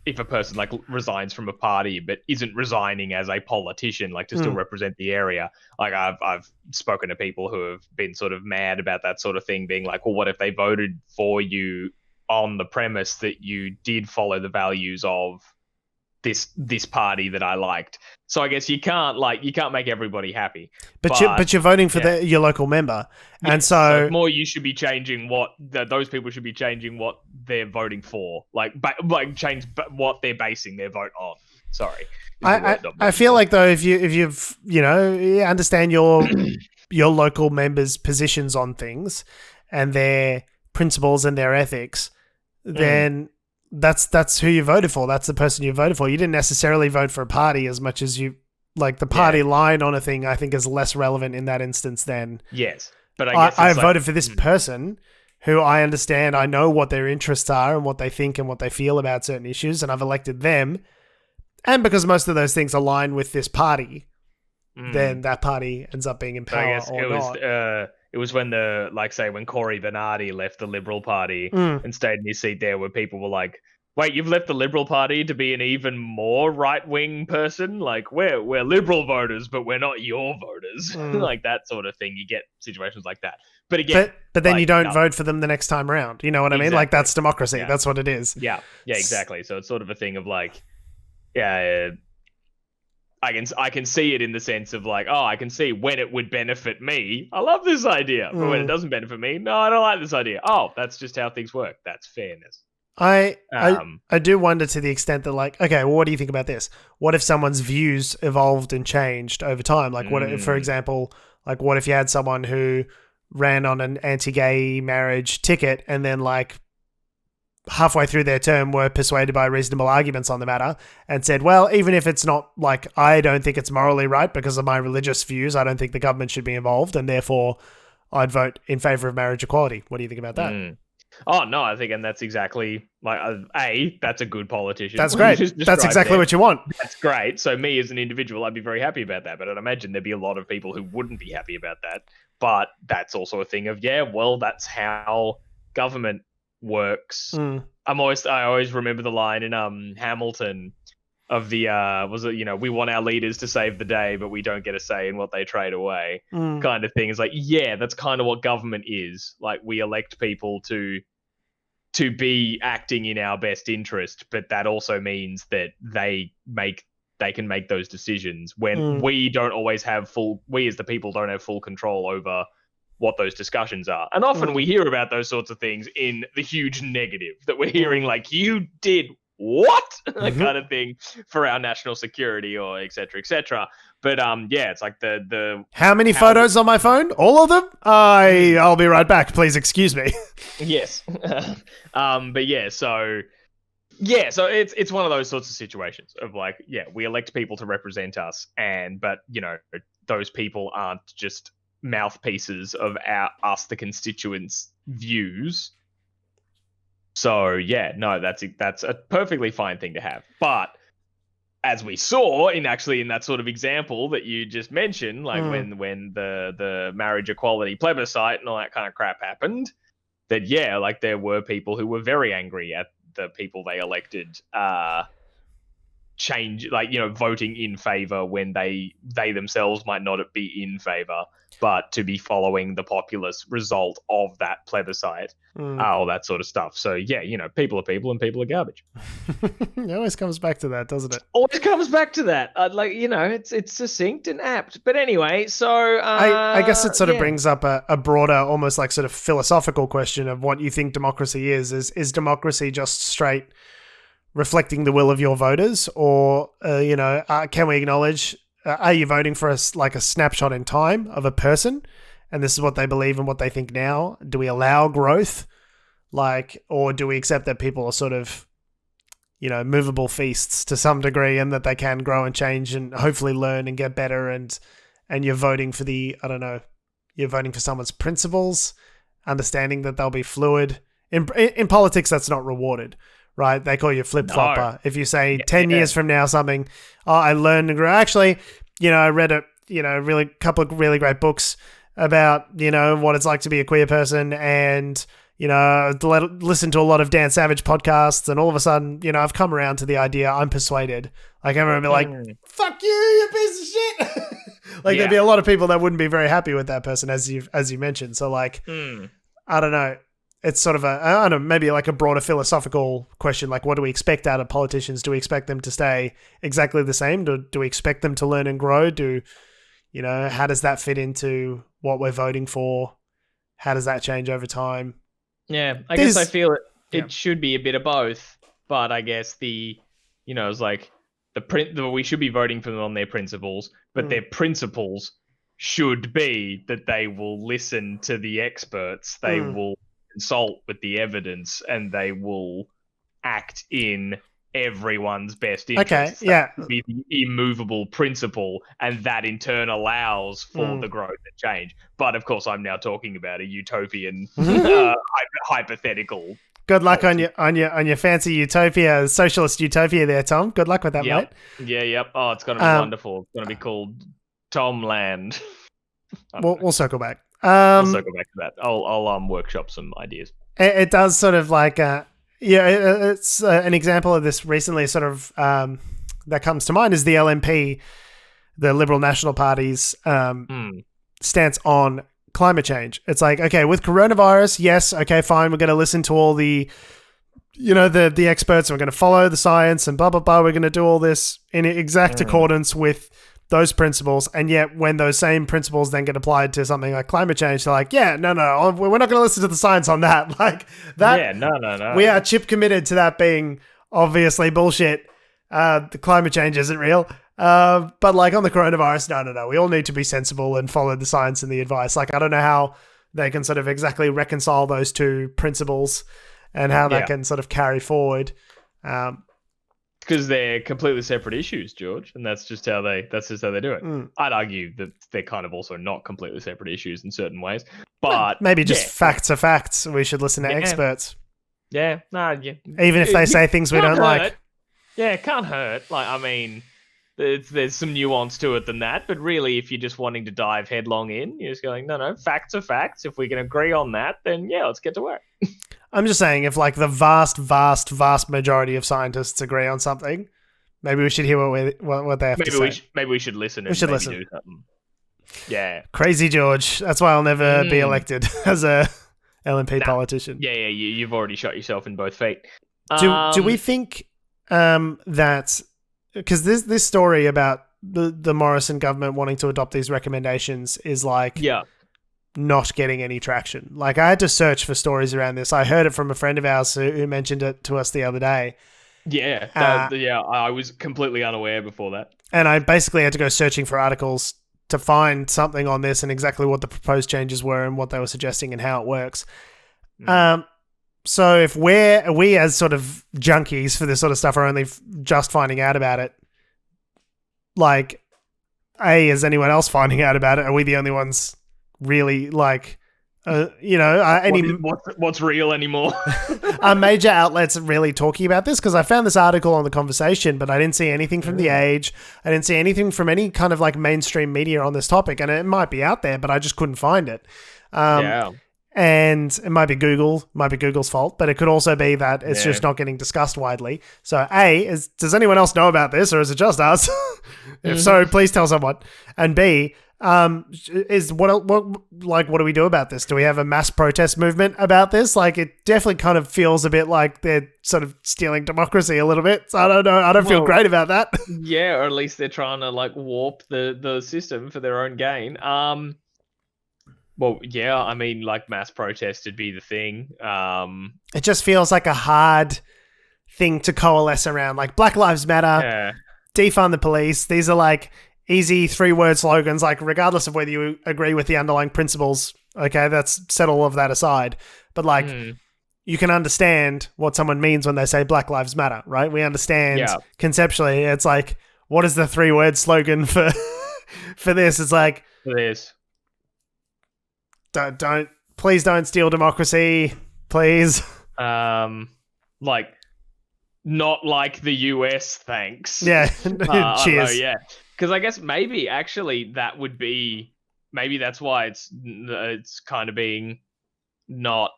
if a person like resigns from a party but isn't resigning as a politician, like to still represent the area. Like I've spoken to people who have been sort of mad about that sort of thing, being like, well, what if they voted for you on the premise that you did follow the values of this party that I liked? So I guess you can't make everybody happy. But you're voting for your local member, and so more you should be changing those people should be changing what they're voting for, like change what they're basing their vote on. Sorry, I feel like though if you've understand your local members' positions on things and their principles and their ethics, then that's who you voted for. That's the person you voted for. You didn't necessarily vote for a party as much as you, like, the party line on a thing, I think, is less relevant in that instance than But I guess I voted for this person who I understand, I know what their interests are and what they think and what they feel about certain issues, and I've elected them. And because most of those things align with this party, then that party ends up being in power it was when when Cory Bernardi left the Liberal Party and stayed in his seat there, where people were like, wait, you've left the Liberal Party to be an even more right-wing person? Like, we're Liberal voters, but we're not your voters. Like that sort of thing. You get situations like that. But again... But then you don't vote for them the next time around. You know what I mean? Like, that's democracy. Yeah. That's what it is. Yeah, exactly. So it's sort of a thing of like... Yeah, I can see it in the sense of like, I can see when it would benefit me. I love this idea. But when it doesn't benefit me, no, I don't like this idea. Oh, that's just how things work. That's fairness. I do wonder to the extent that, like, okay, well, what do you think about this? What if someone's views evolved and changed over time? Like, what if, for example, like, what if you had someone who ran on an anti-gay marriage ticket and then, like, halfway through their term were persuaded by reasonable arguments on the matter and said, well, even if it's not, like, I don't think it's morally right because of my religious views, I don't think the government should be involved, and therefore I'd vote in favor of marriage equality. What do you think about that? Oh, no, I think, and that's exactly, like, that's a good politician. That's great. That's exactly what you want. That's great. So me as an individual, I'd be very happy about that. But I'd imagine there'd be a lot of people who wouldn't be happy about that. But that's also a thing of, that's how government works. I always remember the line in Hamilton of the we want our leaders to save the day, but we don't get a say in what they trade away kind of thing. It's like, that's kind of what government is. Like, we elect people to be acting in our best interest, but that also means that they can make those decisions when we don't always have we as the people don't have full control over what those discussions are. And often we hear about those sorts of things in the huge negative that we're hearing, like, you did what? Kind of thing for our national security or et cetera. But it's like the how many photos on my phone? All of them? I'll be right back. Please excuse me. Yes. So it's one of those sorts of situations of like, we elect people to represent us, but those people aren't just mouthpieces of us, the constituents' views. So that's a perfectly fine thing to have. But as we saw in that sort of example that you just mentioned, like when the marriage equality plebiscite and all that kind of crap happened, that like there were people who were very angry at the people they elected voting in favor when they themselves might not be in favor, but to be following the populist result of that plebiscite, all that sort of stuff. So people are people and people are garbage. It always comes back to that, doesn't it? Always comes back to that. It's succinct and apt. But anyway, so I guess it sort of brings up a broader, almost like sort of philosophical question of what you think democracy is. Is democracy just straight reflecting the will of your voters, or can we acknowledge, are you voting for a snapshot in time of a person, and this is what they believe and what they think now? Do we allow growth, or do we accept that people are sort of movable feasts to some degree, and that they can grow and change and hopefully learn and get better, and you're voting for you're voting for someone's principles, understanding that they'll be fluid. In politics, that's not rewarded. Right, they call you flip-flopper. No. If you say 10 years from now something, I learned and grew. Actually, I read a couple of really great books about, what it's like to be a queer person, and, listen to a lot of Dan Savage podcasts, and all of a sudden, I've come around to the idea, I'm persuaded. Like, everyone would be like, fuck you piece of shit! There'd be a lot of people that wouldn't be very happy with that person, as you mentioned. So, I don't know. It's sort of maybe like a broader philosophical question. Like, what do we expect out of politicians? Do we expect them to stay exactly the same? Do we expect them to learn and grow? How does that fit into what we're voting for? How does that change over time? Yeah, I guess I feel it should be a bit of both, but I guess it's like we should be voting for them on their principles, but their principles should be that they will listen to the experts. They will consult with the evidence, and they will act in everyone's best interest. Okay, yeah. That would be the immovable principle, and that in turn allows for the growth and change. But of course, I'm now talking about a utopian, hypothetical. Good luck on your fancy utopia, socialist utopia there, Tom. Good luck with that, mate. Yeah, yep. Oh, it's going to be wonderful. It's going to be called Tomland. We'll circle back. We'll circle back to that. I'll workshop some ideas. It does sort of like it's an example of this recently sort of that comes to mind is the LNP, the Liberal National Party's stance on climate change. It's like, okay, with coronavirus, yes, okay, fine, we're going to listen to all the the experts, and we're going to follow the science and blah blah blah, we're going to do all this in exact accordance with those principles. And yet when those same principles then get applied to something like climate change, they're like, yeah, no, we're not going to listen to the science on that. Like that. Yeah, no. We are chip committed to that being obviously bullshit. The climate change isn't real. But like on the coronavirus, no. We all need to be sensible and follow the science and the advice. Like, I don't know how they can sort of exactly reconcile those two principles and how that can sort of carry forward. Because they're completely separate issues, George, and that's just how they do it. I'd argue that they're kind of also not completely separate issues in certain ways, but maybe just facts are facts. We should listen to experts. Yeah, even if they say things we don't like. Yeah, it can't hurt. Like, I mean, there's some nuance to it than that, but really, if you're just wanting to dive headlong in, you're just going, no, facts are facts. If we can agree on that, then yeah, let's get to work. I'm just saying, if like the vast majority of scientists agree on something, maybe we should hear what they have to say. Maybe we should listen. We should listen. Do something. Yeah. Crazy George. That's why I'll never be elected as a LNP politician. Yeah. You've already shot yourself in both feet. Do we think that because this story about the Morrison government wanting to adopt these recommendations is like not getting any traction. Like, I had to search for stories around this. I heard it from a friend of ours who mentioned it to us the other day. Yeah, I was completely unaware before that. And I basically had to go searching for articles to find something on this and exactly what the proposed changes were and what they were suggesting and how it works. So if we as sort of junkies for this sort of stuff are only just finding out about it, like, is anyone else finding out about it? Are we the only ones really, like, what's real anymore? Are major outlets really talking about this? Because I found this article on The Conversation, but I didn't see anything from The Age. I didn't see anything from any kind of like mainstream media on this topic, and it might be out there, but I just couldn't find it. And it might be Google's fault, but it could also be that it's just not getting discussed widely. So does anyone else know about this, or is it just us? If so, please tell someone. And B, what do we do about this? Do we have a mass protest movement about this? Like, it definitely kind of feels a bit like they're sort of stealing democracy a little bit. So I don't know. I don't feel great about that. Yeah, or at least they're trying to like warp the system for their own gain. Well, yeah, I mean, like, mass protest would be the thing. It just feels like a hard thing to coalesce around. Like, Black Lives Matter, defund the police. These are like easy 3-word slogans, like, regardless of whether you agree with the underlying principles. Okay, let's set all of that aside. But like, you can understand what someone means when they say Black Lives Matter, right? We understand conceptually. It's like, what is the 3-word slogan for this? It's like, this. Please don't steal democracy, please. Like, not like the US, thanks. Yeah, cheers. Yeah, because I guess maybe actually that would be, maybe that's why it's kind of being not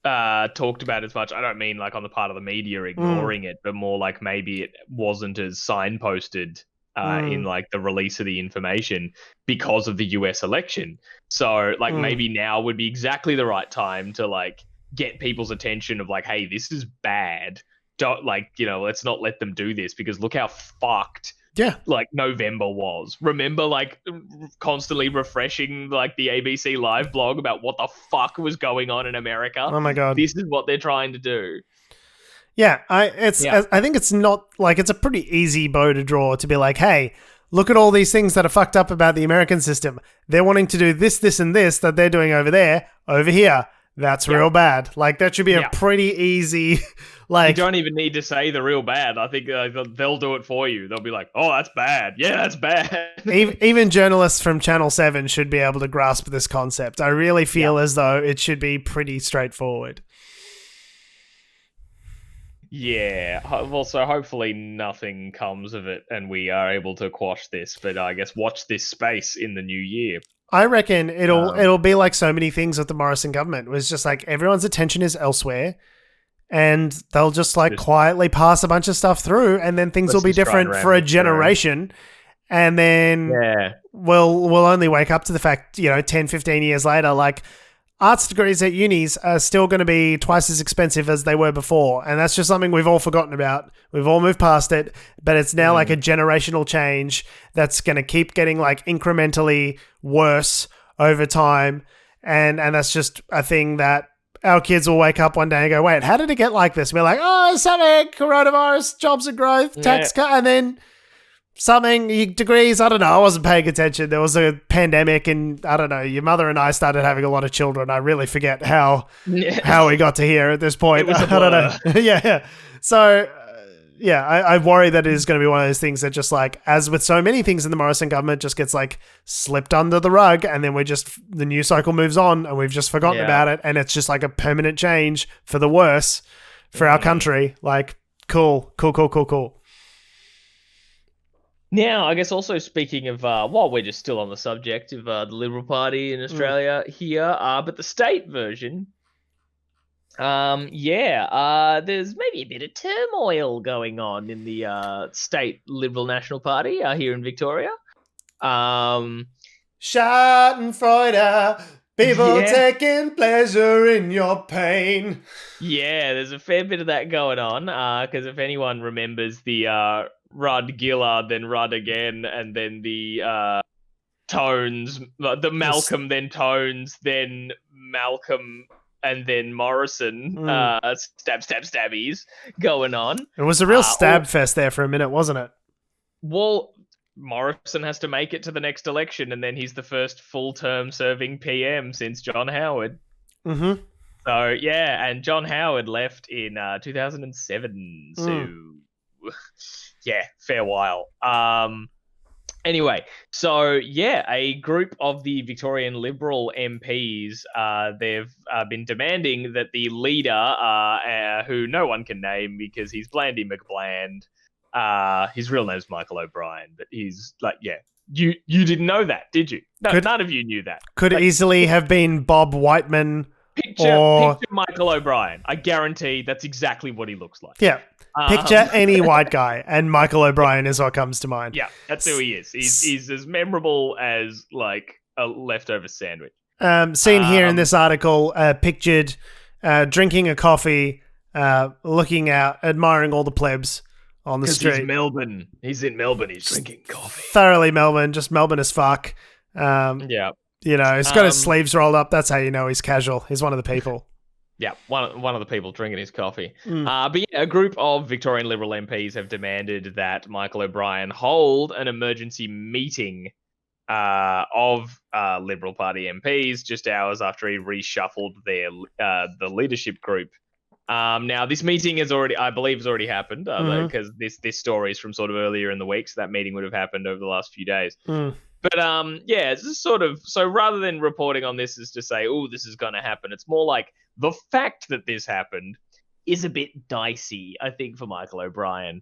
talked about as much. I don't mean like on the part of the media ignoring it, but more like maybe it wasn't as signposted in like the release of the information because of the US election. So like maybe now would be exactly the right time to like get people's attention of like, hey, this is bad. Don't, like, let's not let them do this, because look how fucked like November was. Remember, like, constantly refreshing like the ABC Live blog about what the fuck was going on in America. Oh my God. This is what they're trying to do. Yeah, I think it's not like, it's a pretty easy bow to draw to be like, hey, look at all these things that are fucked up about the American system. They're wanting to do this, and this that they're doing over there, over here. that's real bad. Like, that should be a pretty easy, like... You don't even need to say the real bad. I think they'll do it for you. They'll be like, oh, that's bad. Yeah, that's bad. Even journalists from Channel 7 should be able to grasp this concept. I really feel as though it should be pretty straightforward. Yeah. Well, so hopefully nothing comes of it and we are able to quash this. But I guess watch this space in the new year. I reckon it'll be like so many things with the Morrison government. It was just like everyone's attention is elsewhere, and they'll just quietly pass a bunch of stuff through, and then things will be different for a generation, and then we'll only wake up to the fact, 10, 15 years later, like arts degrees at unis are still going to be twice as expensive as they were before, and that's just something we've all forgotten about. We've all moved past it, but it's now like a generational change that's going to keep getting like incrementally worse over time, and that's just a thing that our kids will wake up one day and go, wait, how did it get like this? We're like, oh, something, coronavirus, jobs and growth, tax cut, and then something, degrees, I don't know, I wasn't paying attention. There was a pandemic and, I don't know, your mother and I started having a lot of children. I really forget how we got to here at this point. I don't know. Yeah. So, I worry that it is going to be one of those things that just like, as with so many things in the Morrison government, just gets like slipped under the rug, and then the news cycle moves on and we've just forgotten about it, and it's just like a permanent change for the worse for our country. Like, cool. Now, I guess also speaking of, while we're just still on the subject of the Liberal Party in Australia here, but the state version, there's maybe a bit of turmoil going on in the state Liberal National Party here in Victoria. Schadenfreude, people taking pleasure in your pain. Yeah, there's a fair bit of that going on, because if anyone remembers the Rudd Gillard, then Rudd again, and then the Tones, the Malcolm, then Tones, then Malcolm, and then Morrison, stabbies going on. It was a real stab fest there for a minute, wasn't it? Well, Morrison has to make it to the next election, and then he's the first full-term serving PM since John Howard. Mm-hmm. So, yeah, and John Howard left in 2007, so... Yeah, fair while. Anyway, so yeah, a group of the Victorian Liberal MPs, they've been demanding that the leader, who no one can name because he's Blandy McBland, his real name's Michael O'Brien, but he's like, you didn't know that, did you? No, none of you knew that. Could easily have been Bob Whiteman. Picture Michael O'Brien. I guarantee that's exactly what he looks like. Yeah. Picture any white guy, and Michael O'Brien is what comes to mind. Yeah, that's who he is. He's as memorable as like a leftover sandwich. Seen here in this article, pictured drinking a coffee, looking out, admiring all the plebs on the street. He's Melbourne. He's in Melbourne. He's drinking coffee. Thoroughly Melbourne, just Melbourne as fuck. Yeah. He's got his sleeves rolled up. That's how you know he's casual. He's one of the people. Yeah, one of the people drinking his coffee. But yeah, a group of Victorian Liberal MPs have demanded that Michael O'Brien hold an emergency meeting of Liberal Party MPs just hours after he reshuffled the leadership group. Now, this meeting has already happened because this story is from sort of earlier in the week, so that meeting would have happened over the last few days. But it's just sort of, so rather than reporting on this as to say, oh, this is going to happen, it's more like the fact that this happened is a bit dicey, I think, for Michael O'Brien.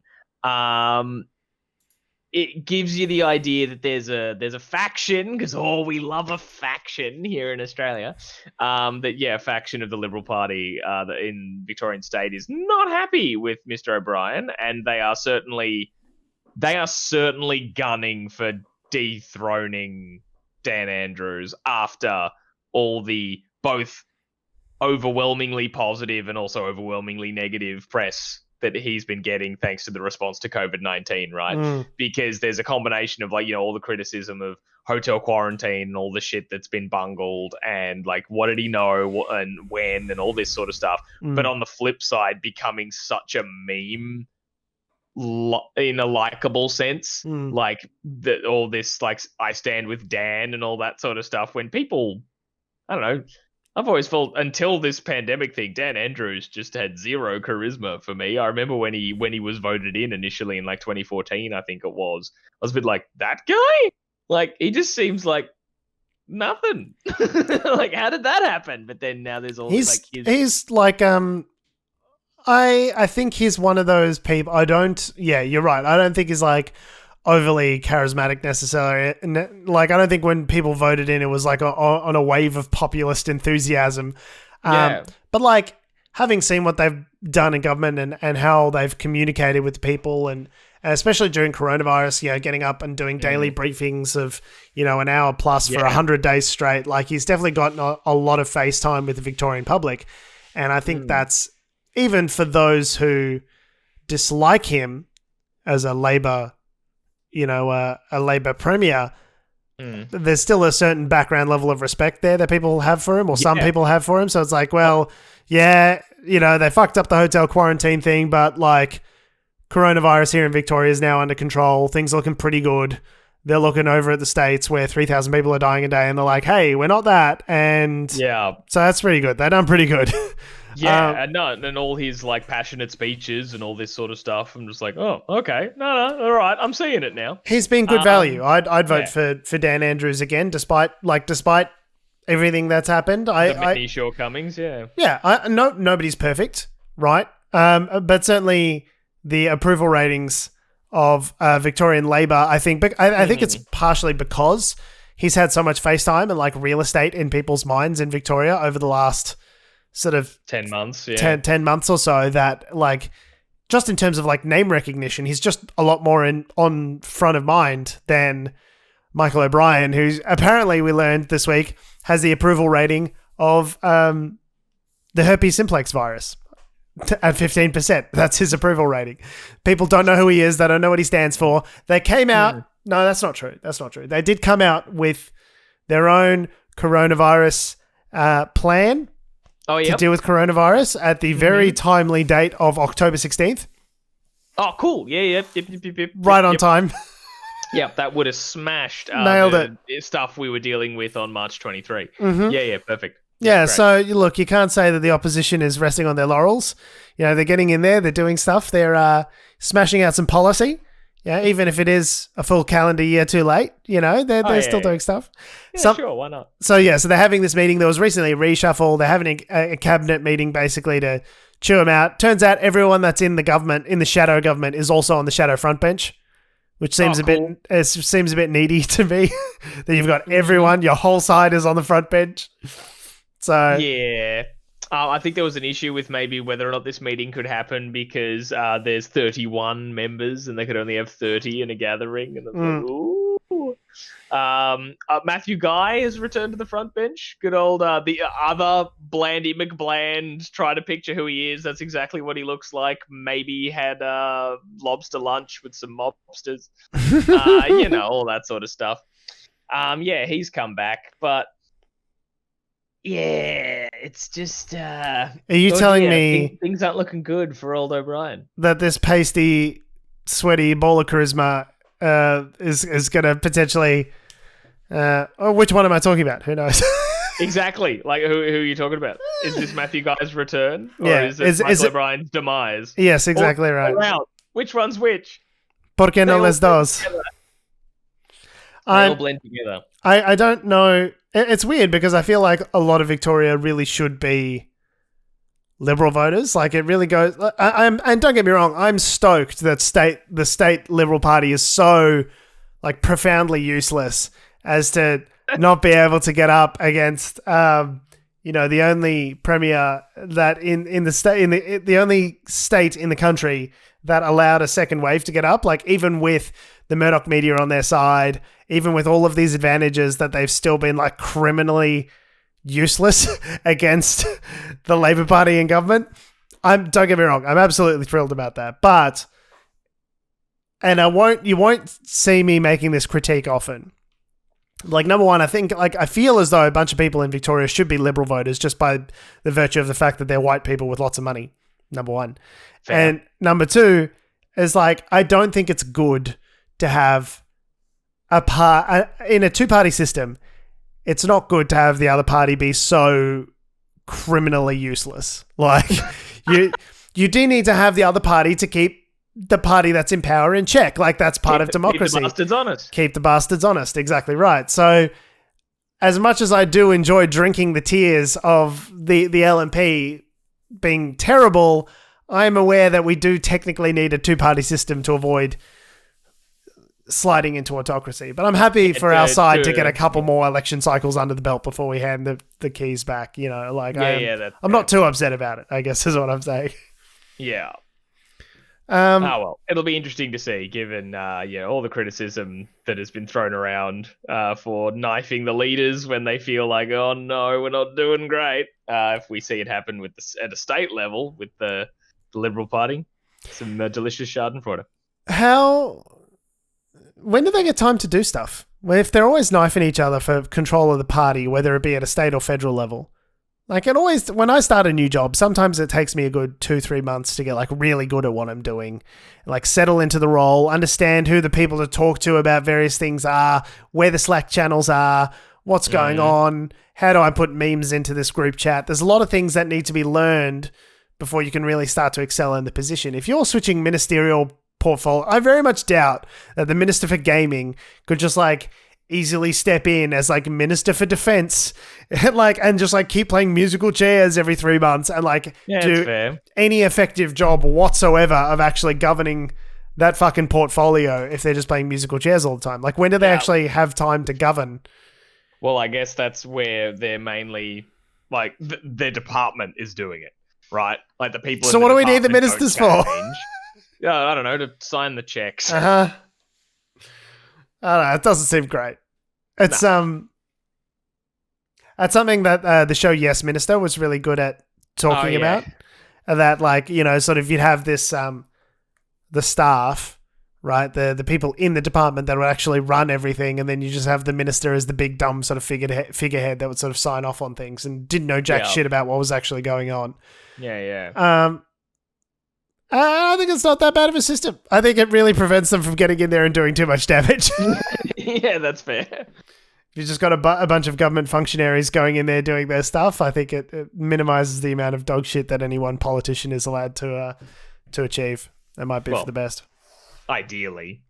It gives you the idea that there's a faction, because we love a faction here in Australia. A faction of the Liberal Party in Victorian State is not happy with Mr. O'Brien, and they are certainly gunning for dethroning Dan Andrews after all the both overwhelmingly positive and also overwhelmingly negative press that he's been getting thanks to the response to COVID-19, right? Because there's a combination of all the criticism of hotel quarantine and all the shit that's been bungled and what did he know and when and all this sort of stuff. But on the flip side, becoming such a meme in a likable sense, all this I stand with Dan and all that sort of stuff, when people, I don't know, I've always felt until this pandemic thing, Dan Andrews just had zero charisma for me. I remember when he was voted in initially in like 2014, I think it was. I was a bit like, that guy? Like, he just seems like nothing. Like, how did that happen? But then now there's all he's like I think he's one of those people. You're right. I don't think he's like overly charismatic necessarily. Like, I don't think when people voted in, it was like on a wave of populist enthusiasm. But like, having seen what they've done in government and how they've communicated with people and especially during coronavirus, getting up and doing daily briefings of, an hour plus for 100 days straight. Like, he's definitely gotten a lot of face time with the Victorian public. And I think that's, even for those who dislike him as a Labor, a Labor premier, there's still a certain background level of respect there that people have for him, or some people have for him. So it's like, well, they fucked up the hotel quarantine thing, but like, coronavirus here in Victoria is now under control. Things are looking pretty good. They're looking over at the States where 3,000 people are dying a day, and they're like, hey, we're not that. And so that's pretty good. They've done pretty good. And all his like passionate speeches and all this sort of stuff. I'm just like, oh, okay, no, all right, I'm seeing it now. He's been good value. I'd vote for Dan Andrews again, despite everything that's happened. Many shortcomings, nobody's perfect, right? But certainly the approval ratings of Victorian Labor, I think it's partially because he's had so much face time and like real estate in people's minds in Victoria over the last sort of 10 months, 10 months or so, that like, just in terms of like name recognition, he's just a lot more on front of mind than Michael O'Brien, who's apparently, we learned this week, has the approval rating of the herpes simplex virus at 15%. That's his approval rating. People don't know who he is. They don't know what he stands for. They came out. No, that's not true. That's not true. They did come out with their own coronavirus plan to deal with coronavirus at the very timely date of October 16th. Oh, cool. Yep. Right on time. Yep, that would have smashed nailed it. Stuff we were dealing with on March 23. Yeah, perfect. Yeah, so look, you can't say that the opposition is resting on their laurels. They're getting in there, they're doing stuff, they're smashing out some policy. Yeah, even if it is a full calendar year too late, they're still doing stuff. Yeah, sure, why not? So they're having this meeting. There was recently a reshuffle. They're having a cabinet meeting basically to chew them out. Turns out everyone that's in the government, in the shadow government, is also on the shadow front bench, which seems a bit needy to me. That you've got everyone, your whole side is on the front bench. So yeah. I think there was an issue with maybe whether or not this meeting could happen because there's 31 members and they could only have 30 in a gathering. And I was like, ooh. Matthew Guy has returned to the front bench. Good old the other Blandy McBland. Try to picture who he is. That's exactly what he looks like. Maybe he had lobster lunch with some mobsters. All that sort of stuff. He's come back, but yeah, it's just... Are you telling me... Things aren't looking good for old O'Brien. That this pasty, sweaty ball of charisma is going to potentially... which one am I talking about? Who knows? Exactly. Like, who are you talking about? Is this Matthew Guy's return? Or is it Michael O'Brien's demise? Yes, exactly right. Which one's which? ¿Por qué no les dos? They all blend together. I don't know... It's weird because I feel like a lot of Victoria really should be Liberal voters. Like, it really goes... and don't get me wrong, I'm stoked that the state Liberal Party is so like profoundly useless as to not be able to get up against the only premier that in the state the only state in the country that allowed a second wave to get up. Like, even with the Murdoch media on their side, even with all of these advantages, that they've still been like criminally useless against the Labor Party in government. Don't get me wrong, I'm absolutely thrilled about that. But, and you won't see me making this critique often. Like, number one, I feel as though a bunch of people in Victoria should be Liberal voters just by the virtue of the fact that they're white people with lots of money. Number one. Fair. And number two is like, I don't think it's good to have in a two-party system. It's not good to have the other party be so criminally useless. Like, you do need to have the other party to keep the party that's in power in check. Like, that's part of democracy. Keep the bastards honest. Keep the bastards honest. Exactly right. So, as much as I do enjoy drinking the tears of the LNP being terrible, I am aware that we do technically need a two-party system to avoid sliding into autocracy. But I'm happy for our side to get a couple more election cycles under the belt before we hand the keys back. You know, like I'm not too upset about it, I guess is what I'm saying. Yeah. Well, it'll be interesting to see, given all the criticism that has been thrown around for knifing the leaders when they feel like, oh no, we're not doing great. If we see it happen at a state level with the Liberal Party, some delicious Schadenfreude. When do they get time to do stuff? Well, if they're always knifing each other for control of the party, whether it be at a state or federal level. Like, when I start a new job, sometimes it takes me a good 2-3 months to get like really good at what I'm doing, like settle into the role, understand who the people to talk to about various things are, where the Slack channels are, what's going on, how do I put memes into this group chat. There's a lot of things that need to be learned before you can really start to excel in the position. If you're switching ministerial portfolio, I very much doubt that the Minister for Gaming could just like easily step in as like Minister for Defense and just like keep playing musical chairs every 3 months and like do any effective job whatsoever of actually governing that fucking portfolio if they're just playing musical chairs all the time. Like, when do they actually have time to govern? Well, I guess that's where they're mainly like their department is doing it, right? Like the people. So what do we need the ministers for? Yeah, I don't know, to sign the checks. I don't know. It doesn't seem great. It's that's something that the show Yes Minister was really good at talking about. That, like, you know, sort of you'd have this the staff, right? The people in the department that would actually run everything, and then you just have the minister as the big dumb sort of figurehead that would sort of sign off on things and didn't know jack shit about what was actually going on. Yeah. I think it's not that bad of a system. I think it really prevents them from getting in there and doing too much damage. Yeah, that's fair. If you just got a bunch of government functionaries going in there doing their stuff, I think it minimizes the amount of dog shit that any one politician is allowed to achieve. That might be for the best. Ideally.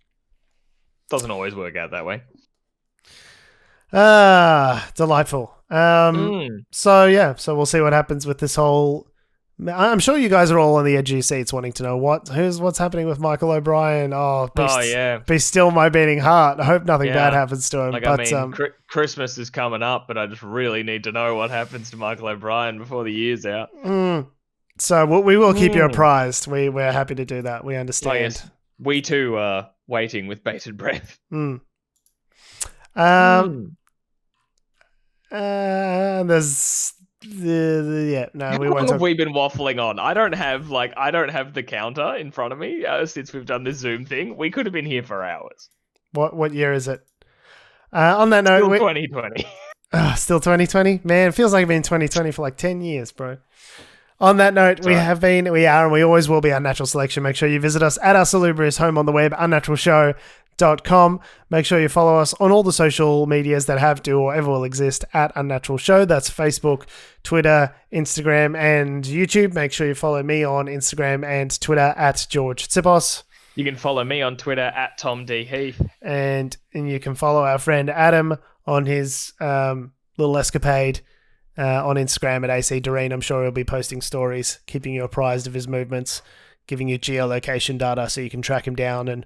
Doesn't always work out that way. Delightful. So we'll see what happens with this whole... I'm sure you guys are all on the edge of your seats wanting to know what's happening with Michael O'Brien. Be still my beating heart. I hope nothing bad happens to him. Like, Christmas is coming up, but I just really need to know what happens to Michael O'Brien before the year's out. So we will keep you apprised. We're happy to do that. We understand. Oh, yes. We too are waiting with bated breath. There's... we won't. How long have we been waffling on? I don't have the counter in front of me since we've done this Zoom thing. We could have been here for hours. What year is it? On that note, still 2020. Still 2020? Man, it feels like it's been 2020 for like 10 years, bro. On that note, we are, and we always will be Unnatural Selection. Make sure you visit us at our salubrious home on the web, unnaturalshow.com. Make sure you follow us on all the social medias that have, do, or ever will exist at Unnatural Show. That's Facebook, Twitter, Instagram, and YouTube. Make sure you follow me on Instagram and Twitter at George Tsipos. You can follow me on Twitter at Tom D. Heath. And you can follow our friend Adam on his little escapade on Instagram at AC Doreen. I'm sure he'll be posting stories, keeping you apprised of his movements, giving you geolocation data so you can track him down and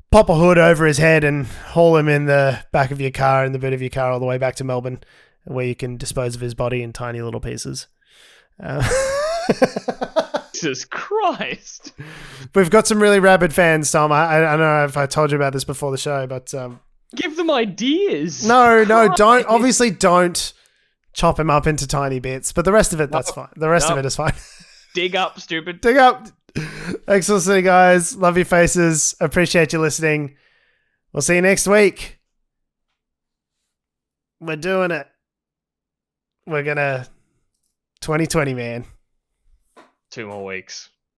pop a hood over his head and haul him in the back of your car, in the boot of your car, all the way back to Melbourne, where you can dispose of his body in tiny little pieces. Jesus Christ. We've got some really rabid fans, Tom. I don't know if I told you about this before the show, but... give them ideas. No, don't. Obviously, don't chop him up into tiny bits, but the rest of it, that's fine. The rest of it is fine. Dig up, stupid. Dig up. Thanks for listening, guys. Love your faces. Appreciate you listening. We'll see you next week. We're doing it. We're gonna 2020, man. 2 more weeks.